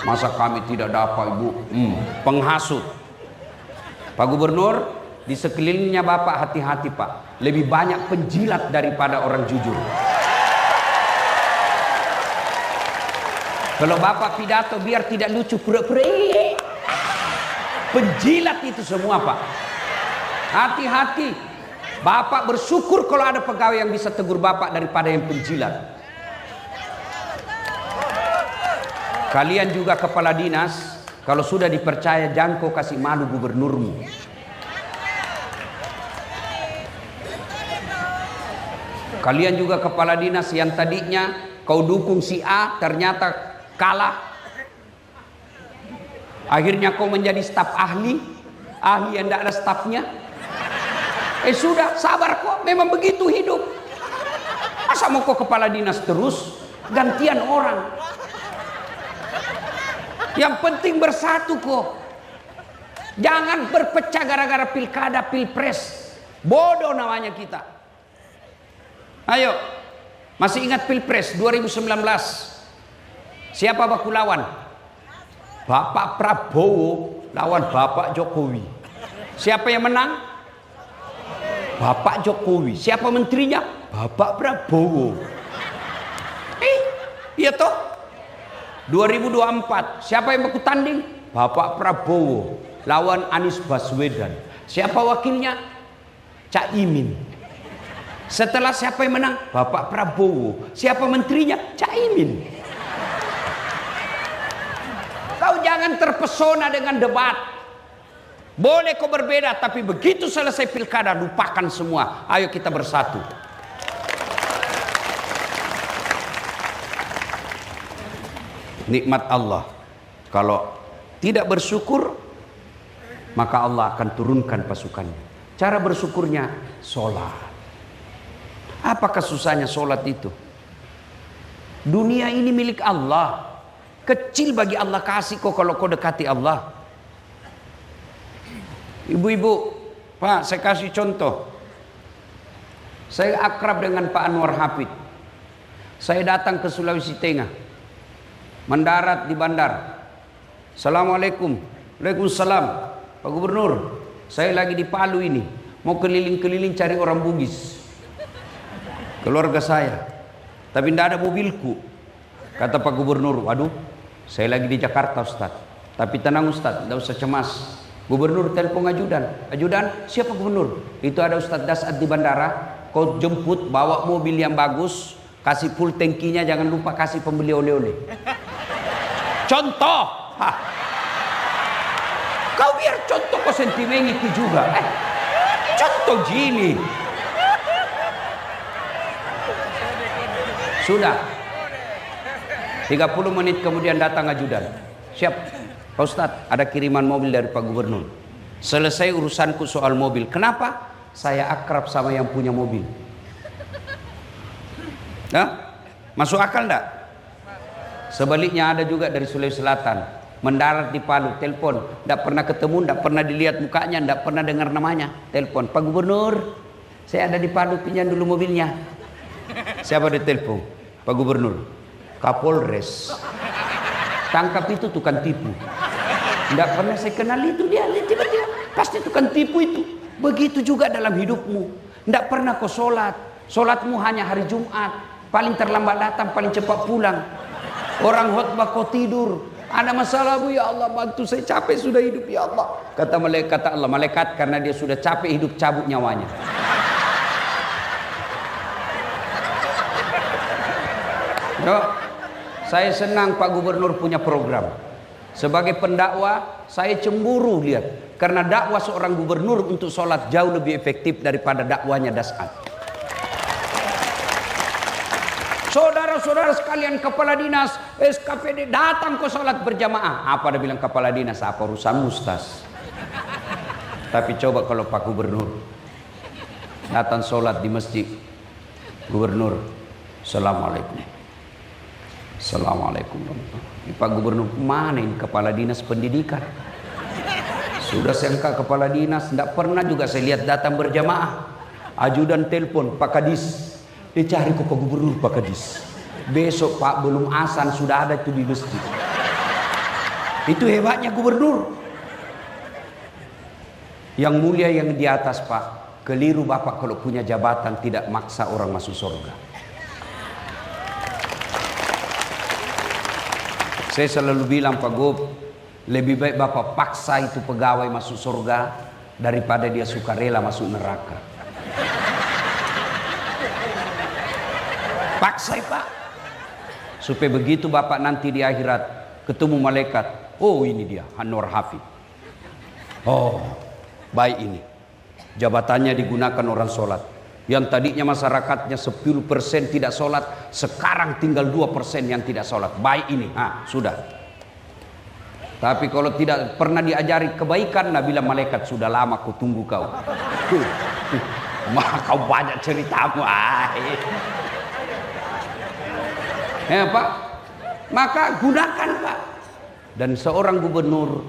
Speaker 1: masa kami tidak dapat, Ibu? Penghasut. Pak Gubernur, di sekelilingnya Bapak hati-hati Pak, lebih banyak penjilat daripada orang jujur. Kalau Bapak pidato biar tidak lucu pura-pura, penjilat itu semua Pak. Hati-hati. Bapak bersyukur kalau ada pegawai yang bisa tegur Bapak daripada yang penjilat. Kalian juga kepala dinas, kalau sudah dipercaya jangan kau kasih malu gubernurmu. Kalian juga kepala dinas yang tadinya kau dukung si A ternyata kalah. Akhirnya kau menjadi staf ahli yang tidak ada stafnya. Sudah, sabar kok, memang begitu hidup. Masa mau kok kepala dinas terus, gantian orang. Yang penting bersatu kok. Jangan berpecah gara-gara pilkada, pilpres. Bodoh namanya kita. Ayo, masih ingat pilpres 2019? Siapa baku lawan? Bapak Prabowo lawan Bapak Jokowi. Siapa yang menang? Bapak Jokowi. Siapa menterinya? Bapak Prabowo. Iya toh? 2024. Siapa yang baku tanding? Bapak Prabowo lawan Anies Baswedan. Siapa wakilnya? Cak Imin. Setelah siapa yang menang? Bapak Prabowo. Siapa menterinya? Cak Imin. Kau jangan terpesona dengan debat. Boleh kau berbeda, tapi begitu selesai pilkada lupakan semua. Ayo kita bersatu. Nikmat Allah. Kalau tidak bersyukur, maka Allah akan turunkan pasukannya. Cara bersyukurnya sholat. Apakah susahnya sholat itu? Dunia ini milik Allah. Kecil bagi Allah kasih kok kalau kau dekati Allah. Ibu-ibu, Pak, saya kasih contoh. Saya akrab dengan Pak Anwar Hafid. Saya datang ke Sulawesi Tengah, mendarat di bandar. Assalamualaikum. Waalaikumsalam. Pak Gubernur, saya lagi di Palu ini, mau keliling-keliling cari orang Bugis, keluarga saya, tapi tidak ada mobilku. Kata Pak Gubernur, waduh, saya lagi di Jakarta Ustaz. Tapi tenang Ustaz, tidak usah cemas. Gubernur telepon ajudan. Ajudan, siapa Gubernur? Itu ada Ustaz Dasat di bandara. Kau jemput, bawa mobil yang bagus, kasih full tankinya, jangan lupa kasih pembeli oleh-oleh. Contoh. Hah. Kau biar contoh kau sentimen itu juga. Contoh gini. Sudah. 30 menit kemudian datang ajudan. Siap. Pak Ustadz, ada kiriman mobil dari Pak Gubernur. Selesai urusanku soal mobil. Kenapa? Saya akrab sama yang punya mobil. Nah, masuk akal enggak? Sebaliknya ada juga dari Sulawesi Selatan, mendarat di Palu, telepon, tidak pernah ketemu, tidak pernah dilihat mukanya, tidak pernah dengar namanya, telepon, Pak Gubernur, saya ada di Palu, pinjam dulu mobilnya. Siapa di telepon? Pak Gubernur. Kapolres. Tangkap itu tukang tipu. Tidak pernah saya kenal itu dia, tiba-tiba pasti tukang tipu itu. Begitu juga dalam hidupmu. Tidak pernah kau sholat, sholatmu hanya hari Jumat, paling terlambat datang, paling cepat pulang. Orang khotbah kau tidur. Ada masalah Bu, ya Allah bantu saya, capek sudah hidup ya Allah. Kata Allah, malaikat karena dia sudah capek hidup cabut nyawanya. Yo, saya senang Pak Gubernur punya program. Sebagai pendakwah saya cemburu lihat, karena dakwah seorang gubernur untuk sholat jauh lebih efektif daripada dakwanya Dasat. Saudara-saudara sekalian, kepala dinas, SKPD datang ke sholat berjamaah. Apa dia bilang kepala dinas? Apa urusan Ustaz? Tapi coba kalau Pak Gubernur datang sholat di masjid. Gubernur, Assalamualaikum. Assalamualaikum. Pak Gubernur, mana ini kepala dinas pendidikan? Sudah sangka kepala dinas, tidak pernah juga saya lihat datang berjamaah. Ajudan telepon, Pak Kadis. Dicari kok Pak Gubernur, Pak Kadis. Besok Pak belum azan sudah ada itu di masjid. Itu hebatnya gubernur. Yang mulia yang di atas Pak, keliru Bapak kalau punya jabatan tidak maksa orang masuk surga. Saya selalu bilang Pak Gub, lebih baik Bapak paksa itu pegawai masuk surga daripada dia sukarela masuk neraka. Paksa Pak, supaya begitu Bapak nanti di akhirat ketemu malaikat, oh ini dia Anwar Hafid. Oh baik, ini jabatannya digunakan orang sholat. Yang tadinya masyarakatnya 10% tidak sholat, sekarang tinggal 2% yang tidak sholat. Baik ini, sudah. Tapi kalau tidak pernah diajari kebaikan, nah bilang malaikat sudah lama ku tunggu kau. Maka kau banyak ceritamu. Ya Pak, maka gunakan Pak. Dan seorang gubernur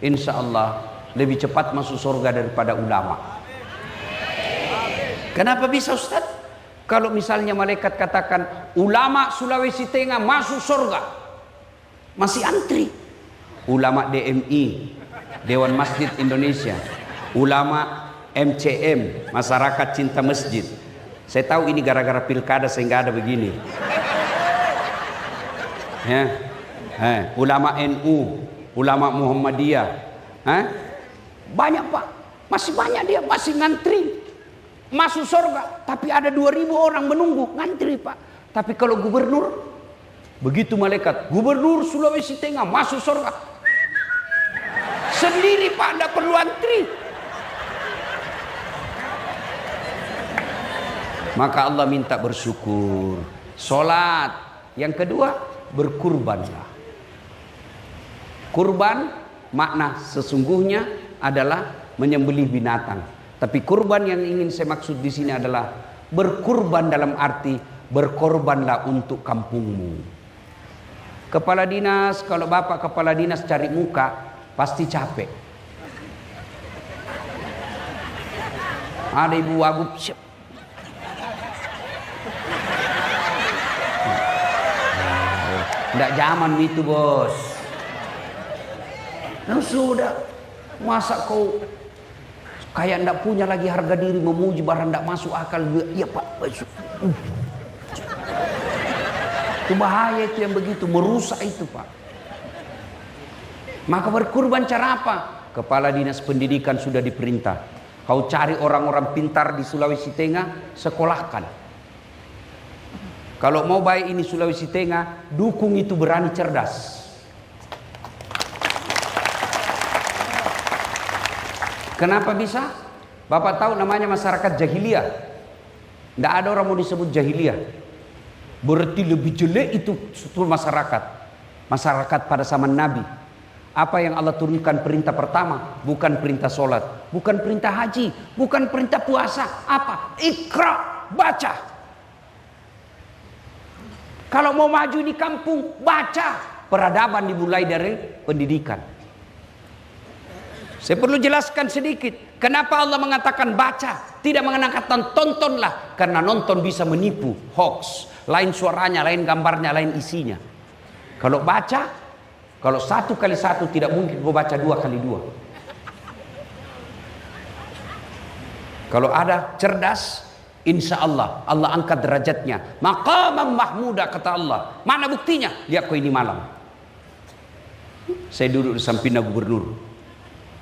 Speaker 1: insya Allah lebih cepat masuk surga daripada ulama. Kenapa bisa Ustaz? Kalau misalnya malaikat katakan ulama Sulawesi Tengah masuk surga, masih antri. Ulama DMI, Dewan Masjid Indonesia, ulama MCM, Masyarakat Cinta Masjid. Saya tahu ini gara-gara pilkada sehingga ada begini. Ya, ulama NU, ulama Muhammadiyah, banyak Pak, masih banyak dia, masih ngantri masuk surga. Tapi ada 2.000 orang menunggu ngantri Pak. Tapi kalau gubernur, begitu malaikat gubernur Sulawesi Tengah masuk surga, sendiri Pak, tidak perlu antri. Maka Allah minta bersyukur, sholat. Yang kedua, berkurbanlah. Kurban makna sesungguhnya adalah menyembelih binatang. Tapi kurban yang ingin saya maksud di sini adalah berkurban dalam arti berkorbanlah untuk kampungmu. Kepala dinas, kalau bapak kepala dinas cari muka, pasti capek. Ada ibu wagub, siap. Nggak zaman itu bos. Nah, sudah, masa kau kayak ndak punya lagi harga diri, memuji barang ndak masuk akal. Iya pak, itu bahaya, itu yang begitu, merusak itu pak. Maka berkurban cara apa? Kepala dinas pendidikan sudah diperintah, kau cari orang-orang pintar di Sulawesi Tengah, sekolahkan. Kalau mau baik ini Sulawesi Tengah, dukung itu berani cerdas. Kenapa bisa? Bapak tahu namanya masyarakat jahiliyah. Tidak ada orang mau disebut jahiliyah. Berarti lebih jelek itu masyarakat. Masyarakat pada zaman Nabi. Apa yang Allah turunkan perintah pertama? Bukan perintah sholat, bukan perintah haji, bukan perintah puasa. Apa? Iqra, baca. Kalau mau maju di kampung, baca. Peradaban dimulai dari pendidikan. Saya perlu jelaskan sedikit. Kenapa Allah mengatakan baca? Tidak mengatakan tontonlah. Karena nonton bisa menipu, hoax. Lain suaranya, lain gambarnya, lain isinya. Kalau baca, kalau 1 kali 1 tidak mungkin kau baca 2 kali 2. Kalau ada cerdas, insya Allah Allah angkat derajatnya. Maqamam mahmuda kata Allah. Mana buktinya? Lihat kau ini malam. Saya duduk di sampingnya gubernur.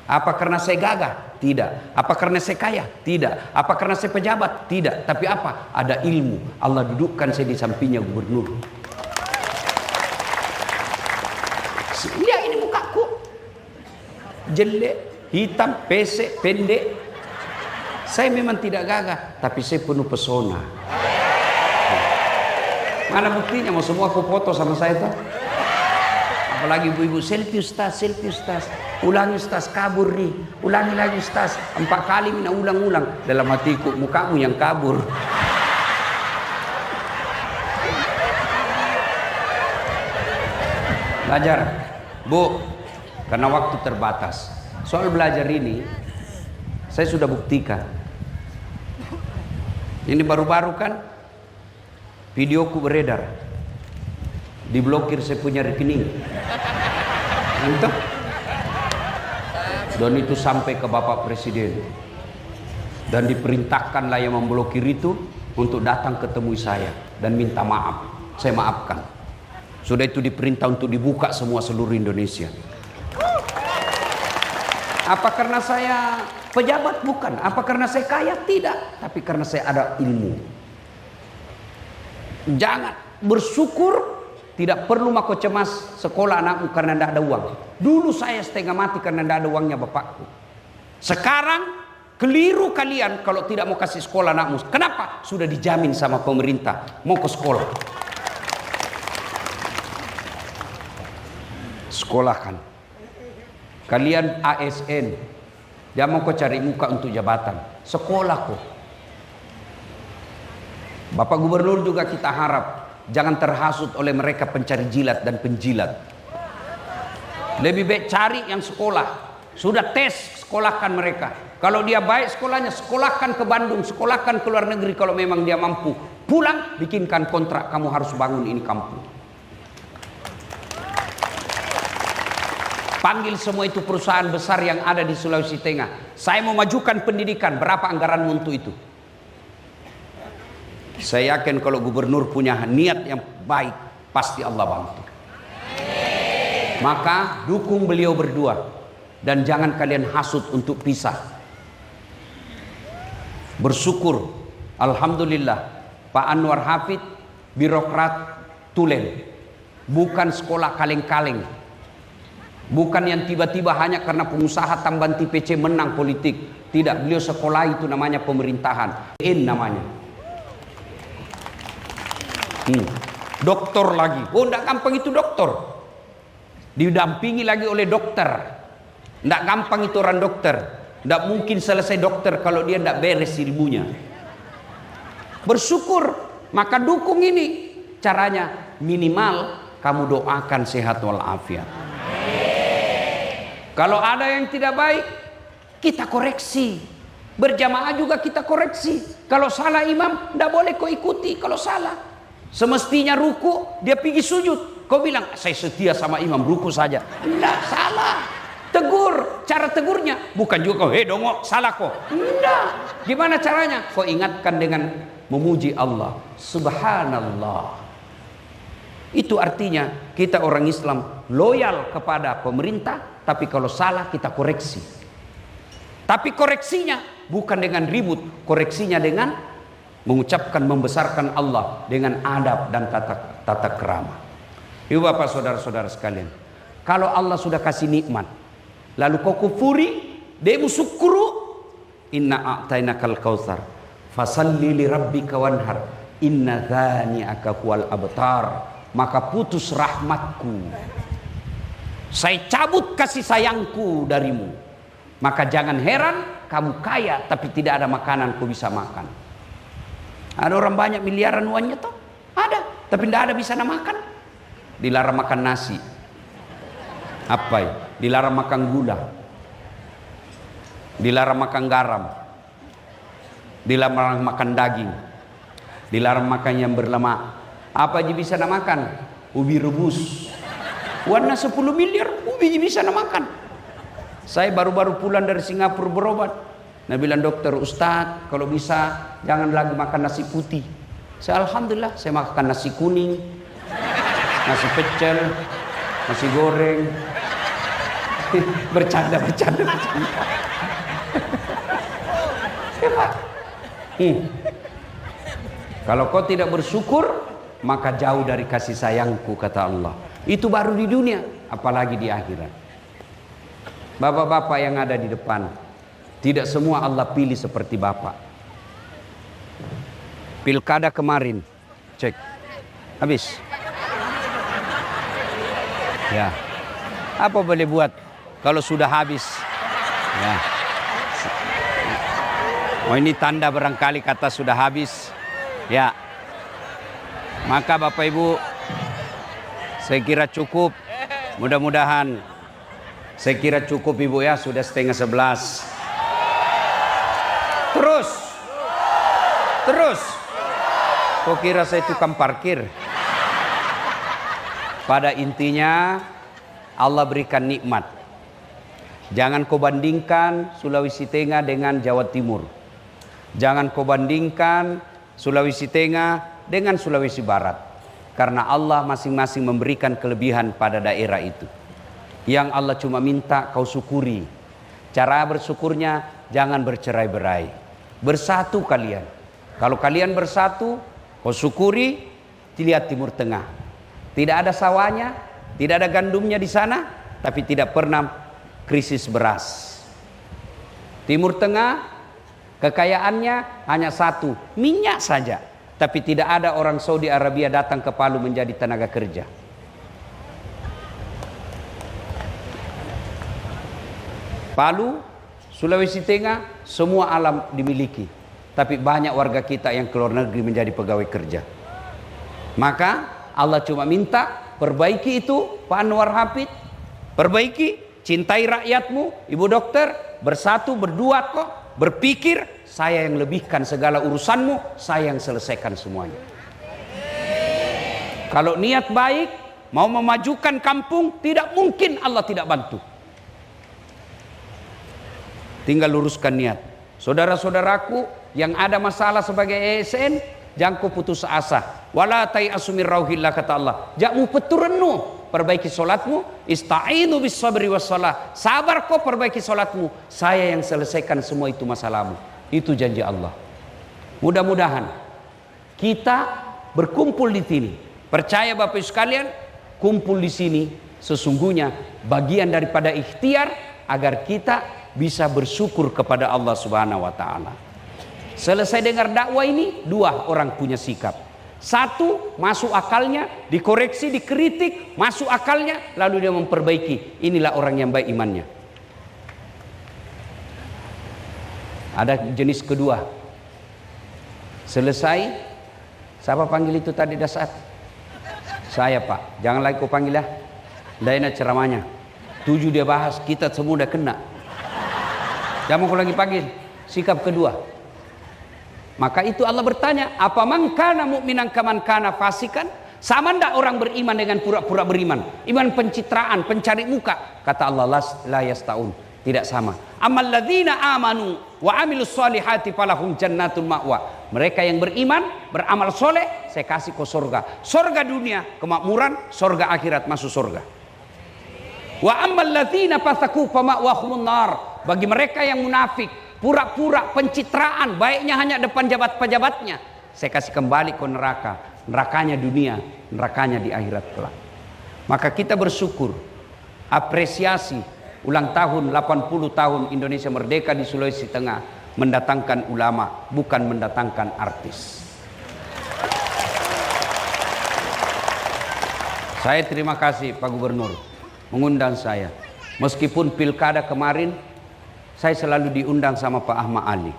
Speaker 1: Apa karena saya gagah? Tidak. Apa karena saya kaya? Tidak. Apa karena saya pejabat? Tidak. Tapi apa? Ada ilmu. Allah dudukkan saya di sampingnya gubernur. Lihat ini mukaku. Jelek, hitam, pesek, pendek. Saya memang tidak gagah, tapi saya penuh pesona. Mana buktinya? Mau semua aku foto sama saya tuh. Apalagi ibu-ibu, selfie ustaz, selfie ustaz. Ulangi ustaz, kabur nih. Ulangi lagi ustaz. 4 kali mina ulang-ulang. Dalam hatiku, mukamu yang kabur. Belajar, Bu, karena waktu terbatas. Soal belajar ini, saya sudah buktikan. Ini baru-baru kan videoku beredar, diblokir saya punya rekening. Entah. Dan itu sampai ke Bapak Presiden. Dan diperintahkanlah yang memblokir itu untuk datang ketemu saya dan minta maaf. Saya maafkan. Sudah itu diperintah untuk dibuka semua seluruh Indonesia. Apa karena saya pejabat? Bukan. Apa karena saya kaya? Tidak. Tapi karena saya ada ilmu. Jangan bersyukur. Tidak perlu mako cemas sekolah anakmu karena tidak ada uang. Dulu saya setengah mati karena tidak ada uangnya bapakku. Sekarang keliru kalian kalau tidak mau kasih sekolah anakmu. Kenapa? Sudah dijamin sama pemerintah. Mau ke sekolah. Sekolahkan. Kalian ASN, jangan mau kau cari muka untuk jabatan. Sekolah kok. Bapak Gubernur juga kita harap jangan terhasut oleh mereka pencari jilat dan penjilat. Lebih baik cari yang sekolah. Sudah tes, sekolahkan mereka. Kalau dia baik sekolahnya, sekolahkan ke Bandung, sekolahkan ke luar negeri kalau memang dia mampu. Pulang, bikinkan kontrak, kamu harus bangun ini kampung. Panggil semua itu perusahaan besar yang ada di Sulawesi Tengah. Saya mau majukan pendidikan, berapa anggaran untuk itu? Saya yakin kalau gubernur punya niat yang baik, pasti Allah bantu. Maka dukung beliau berdua. Dan jangan kalian hasut untuk pisah. Bersyukur, alhamdulillah, Pak Anwar Hafid, birokrat tulen. Bukan sekolah kaleng-kaleng. Bukan yang tiba-tiba hanya karena pengusaha tambahan TPC menang politik. Tidak, beliau sekolah itu namanya pemerintahan. Namanya. Doktor lagi. Oh, tidak gampang itu doktor. Didampingi lagi oleh dokter. Tidak gampang itu orang dokter. Tidak mungkin selesai dokter kalau dia tidak beres ilmunya. Bersyukur, maka dukung ini. Caranya minimal kamu doakan sehat walafiat. Kalau ada yang tidak baik, kita koreksi. Berjamaah juga kita koreksi. Kalau salah imam, tidak boleh kau ikuti kalau salah. Semestinya ruku, dia pergi sujud. Kau bilang, saya setia sama imam, ruku saja. Tidak, salah. Tegur, cara tegurnya. Bukan juga kau, dongo, salah kau. Tidak. Gimana caranya? Kau ingatkan dengan memuji Allah. Subhanallah. Itu artinya kita orang Islam loyal kepada pemerintah, tapi kalau salah kita koreksi. Tapi koreksinya bukan dengan ribut, koreksinya dengan mengucapkan, membesarkan Allah dengan adab dan tata kerama. Ibu bapak saudara-saudara sekalian, kalau Allah sudah kasih nikmat, lalu kau kufuri, demu syukuru, inna a'tainakal kautsar, fasalli li rabbika wanhar, inna dzani'aka huwal abtar. Maka putus rahmatku, saya cabut kasih sayangku darimu. Maka jangan heran kamu kaya tapi tidak ada makanan kau bisa makan. Ada orang banyak miliaran uangnya toh? Ada, tapi tidak ada bisa makan. Dilarang makan nasi. Apa ya? Dilarang makan gula. Dilarang makan garam. Dilarang makan daging. Dilarang makan yang berlemak. Apa aja bisa makan? Ubi rebus. Warna 10 miliar ubi bisa makan. Saya baru-baru pulang dari Singapura berobat. Nah bilang dokter, Ustadz kalau bisa jangan lagi makan nasi putih. Saya alhamdulillah saya makan nasi kuning, nasi pecel, nasi goreng. Bercanda. Kalau kau tidak bersyukur, maka jauh dari kasih sayangku, kata Allah. Itu baru di dunia, apalagi di akhirat. Bapak-bapak yang ada di depan, tidak semua Allah pilih seperti bapak. Pilkada kemarin, cek, habis. Ya, apa boleh buat kalau sudah habis? Ya. Oh ini tanda barangkali kata sudah habis. Ya. Maka Bapak Ibu, saya kira cukup. Mudah-mudahan saya kira cukup Ibu ya, sudah 10:30. Terus. Kok kira saya tukang parkir? Pada intinya Allah berikan nikmat. Jangan kau bandingkan Sulawesi Tengah dengan Jawa Timur. Jangan kau bandingkan Sulawesi Tengah dengan Sulawesi Barat, karena Allah masing-masing memberikan kelebihan pada daerah itu. Yang Allah cuma minta kau syukuri. Cara bersyukurnya jangan bercerai-berai, bersatu kalian. Kalau kalian bersatu, kau syukuri. Lihat Timur Tengah, tidak ada sawahnya, tidak ada gandumnya di sana, tapi tidak pernah krisis beras. Timur Tengah kekayaannya hanya satu, minyak saja. Tapi tidak ada orang Saudi Arabia datang ke Palu menjadi tenaga kerja. Palu, Sulawesi Tengah, semua alam dimiliki. Tapi banyak warga kita yang keluar negeri menjadi pegawai kerja. Maka Allah cuma minta, perbaiki itu Pak Anwar Hafid. Perbaiki, cintai rakyatmu, Ibu dokter, bersatu, berdua kok, berpikir. Saya yang lebihkan segala urusanmu, saya yang selesaikan semuanya. Kalau niat baik, mau memajukan kampung, tidak mungkin Allah tidak bantu. Tinggal luruskan niat. Saudara-saudaraku yang ada masalah sebagai ASN, jangan kau putus asa. Wala tai'asu min rauhillah, kata Allah. Jangan peturenu, perbaiki solatmu. Ista'inu bis sabri was salah. Sabar kau, perbaiki solatmu. Saya yang selesaikan semua itu masalahmu. Itu janji Allah. Mudah-mudahan kita berkumpul di sini. Percaya Bapak Ibu sekalian, kumpul di sini sesungguhnya bagian daripada ikhtiar agar kita bisa bersyukur kepada Allah Subhanahu wa taala. Selesai dengar dakwah ini, dua orang punya sikap. Satu, masuk akalnya, dikoreksi, dikritik, masuk akalnya, lalu dia memperbaiki. Inilah orang yang baik imannya. Ada jenis kedua. Selesai, siapa panggil itu tadi dasar? Saya Pak, jangan lagi kau panggil ya. Tidak enak ceramahnya. 7 dia bahas, kita semua udah kena. Jangan kau lagi panggil. Sikap kedua. Maka itu Allah bertanya, apa man kana mu'minan kaman kana fasikan? Sama ndak orang beriman dengan pura-pura beriman? Iman pencitraan, pencari muka. Kata Allah, la yastaun. Tidak sama. Amal ladzina amanu wa amilus solihati falahum jannatul ma'wa. Mereka yang beriman, beramal soleh, saya kasih ke surga. Surga dunia, kemakmuran, surga akhirat, masuk surga. Wa amal ladzina fasaku fama'wahumun nar. Bagi mereka yang munafik, pura-pura pencitraan, baiknya hanya depan pejabatnya, saya kasih kembali ke neraka. Nerakanya dunia, nerakanya di akhirat kelak. Maka kita bersyukur, apresiasi ulang tahun 80 tahun Indonesia merdeka di Sulawesi Tengah mendatangkan ulama, bukan mendatangkan artis. Saya terima kasih Pak Gubernur mengundang saya. Meskipun pilkada kemarin saya selalu diundang sama Pak Ahmad Ali.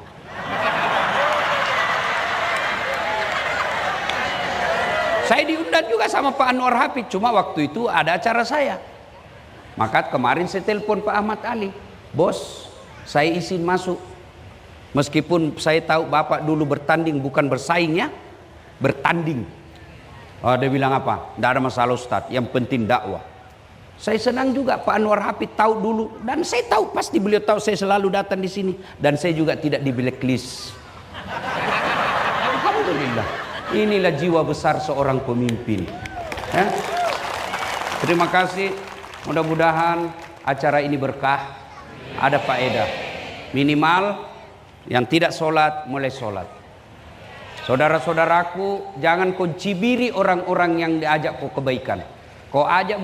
Speaker 1: Saya diundang juga sama Pak Anwar Hafid, cuma waktu itu ada acara saya. Maka kemarin saya telepon Pak Ahmad Ali, bos, saya izin masuk. Meskipun saya tahu Bapak dulu bertanding, bukan bersaing ya, bertanding. Oh, dia bilang apa? Tidak ada masalah Ustadz, yang penting dakwah. Saya senang juga Pak Anwar Hafid tahu dulu, dan saya tahu pasti beliau tahu saya selalu datang di sini, dan saya juga tidak di blacklist. Alhamdulillah. Inilah jiwa besar seorang pemimpin. Ya? Terima kasih. Mudah-mudahan acara ini berkah, ada faedah. Minimal yang tidak sholat mulai sholat. Saudara-saudaraku, jangan kau cibiri orang-orang yang diajak kau kebaikan. Kau ajak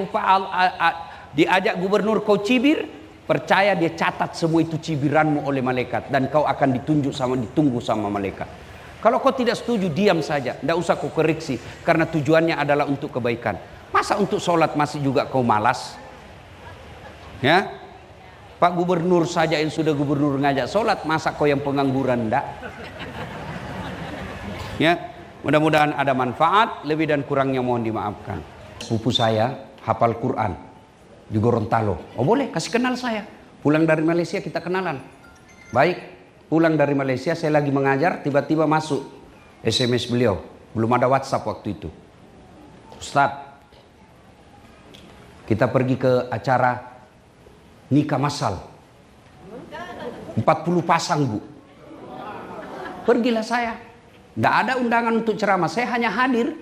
Speaker 1: diajak gubernur kau cibir, percaya dia catat semua itu cibiranmu oleh malaikat, dan kau akan ditunggu sama malaikat. Kalau kau tidak setuju, diam saja, tidak usah kau koreksi, karena tujuannya adalah untuk kebaikan. Masa untuk sholat masih juga kau malas? Ya, Pak Gubernur saja yang sudah gubernur ngajak sholat, masa kau yang pengangguran enggak? Ya, mudah-mudahan ada manfaat, lebih dan kurangnya mohon dimaafkan. Sepupu saya hafal Quran di Gorontalo. Oh boleh, kasih kenal saya. Pulang dari Malaysia kita kenalan. Baik. Pulang dari Malaysia, saya lagi mengajar, tiba-tiba masuk SMS beliau. Belum ada WhatsApp waktu itu. Ustadz, kita pergi ke acara nikah massal. 40 pasang, Bu. Pergilah saya. Tidak ada undangan untuk ceramah, saya hanya hadir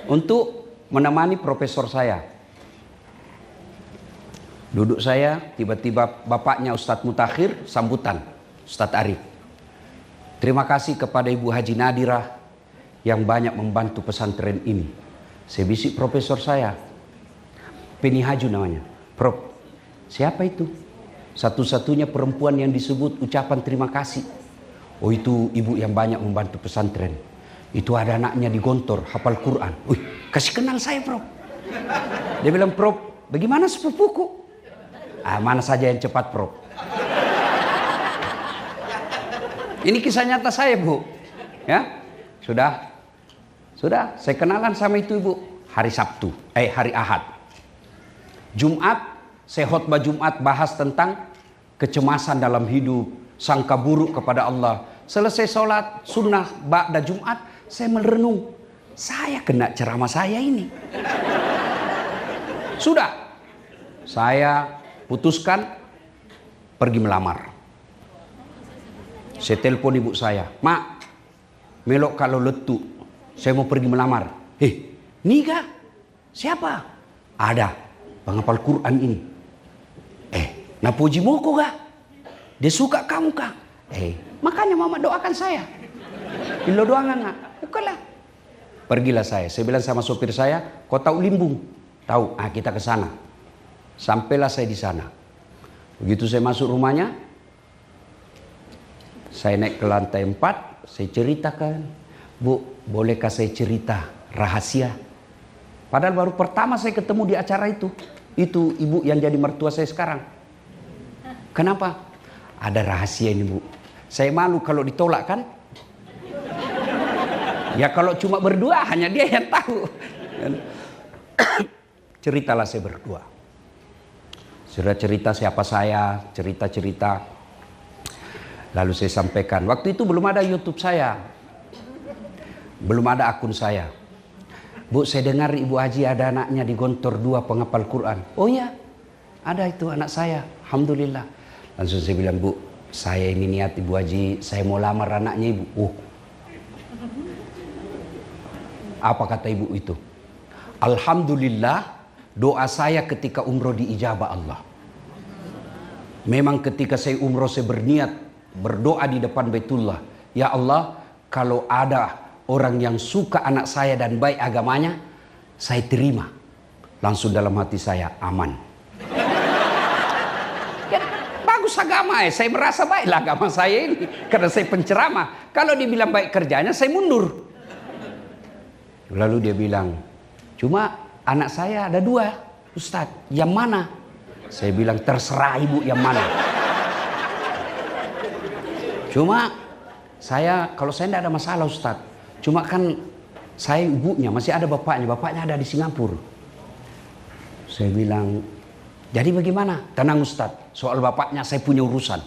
Speaker 1: untuk menemani profesor saya. Duduk saya, tiba-tiba bapaknya Ustadz Mutakhir sambutan. Ustadz Arif, terima kasih kepada Ibu Haji Nadirah yang banyak membantu pesantren ini. Saya bisik profesor saya, Penny Haju namanya. Prof, siapa itu? Satu-satunya perempuan yang disebut ucapan terima kasih. Oh itu ibu yang banyak membantu pesantren. Itu ada anaknya di Gontor, hafal Quran. Wih, kasih kenal saya Prof. Dia bilang, Prof, bagaimana sepupuku? Mana saja yang cepat Prof. Ini kisah nyata saya Bu. Ya, sudah, saya kenalan sama itu Ibu. Hari Ahad. Jumat, saya khotbah Jumat bahas tentang kecemasan dalam hidup, sangka buruk kepada Allah. Selesai sholat sunnah ba'da Jumat, saya merenung. Saya kena ceramah saya ini. Sudah, saya putuskan pergi melamar. Saya telepon ibu saya, Mak, melok kalau letu, saya mau pergi melamar. Nikah? Siapa? Ada, penghafal Quran ini. Napuji moko kah? Dia suka kamu kah? Makanya mama doakan saya. Ilo doangan nak. Bukanlah. Pergilah saya bilang sama sopir saya, kau tahu Limbung? Tahu, kita ke sana. Sampailah saya di sana. Begitu saya masuk rumahnya, saya naik ke lantai 4, saya ceritakan, Bu, bolehkah saya cerita rahasia? Padahal baru pertama saya ketemu di acara itu. Itu ibu yang jadi mertua saya sekarang. Kenapa? Ada rahasia ini Bu. Saya malu kalau ditolak kan. Ya kalau cuma berdua hanya dia yang tahu. Ceritalah saya berdua. Sudah cerita siapa saya, cerita-cerita. Lalu saya sampaikan, waktu itu belum ada YouTube saya. Belum ada akun saya. Bu, saya dengar Ibu Haji ada anaknya di Gontor 2 penghafal Quran. Oh iya, ada itu anak saya. Alhamdulillah. Langsung saya bilang, Bu, saya ini niat Ibu Haji, saya mau lamar anaknya Ibu. Oh. Apa kata Ibu itu? Alhamdulillah, doa saya ketika umroh diijabah Allah. Memang ketika saya umroh saya berniat berdoa di depan Baitullah. Ya Allah, kalau ada orang yang suka anak saya dan baik agamanya, saya terima. Langsung dalam hati saya, aman. Ya, bagus agama ya, saya merasa baiklah agama saya ini. Karena saya penceramah. Kalau dibilang baik kerjanya, saya mundur. Lalu dia bilang, cuma anak saya ada 2, Ustadz, yang mana? Saya bilang, terserah Ibu yang mana. Cuma saya, kalau saya tidak ada masalah Ustadz. Cuma kan saya ibunya, masih ada bapaknya ada di Singapura. Saya bilang, jadi bagaimana? Tenang Ustadz, soal bapaknya saya punya urusan.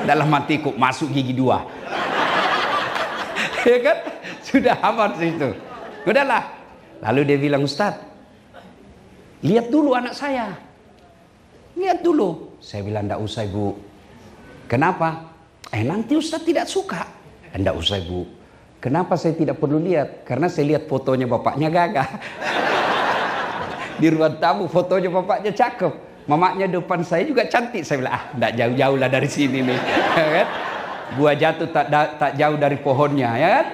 Speaker 1: Dalam hatiku masuk gigi 2. Ya kan? Sudah aman situ. Udahlah. Lalu dia bilang, Ustadz, lihat dulu anak saya. Lihat dulu. Saya bilang, enggak usah Ibu. Kenapa? Nanti Ustadz tidak suka. Enggak usah Ibu. Kenapa saya tidak perlu lihat? Karena saya lihat fotonya bapaknya gagah. Di ruang tamu fotonya bapaknya cakep. Mamanya depan saya juga cantik. Saya bilang, enggak jauh-jauh lah dari sini nih. Kan? Buah jatuh tak jauh dari pohonnya, ya kan?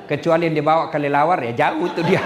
Speaker 1: Kecuali yang dibawa kelelawar ya jauh itu dia.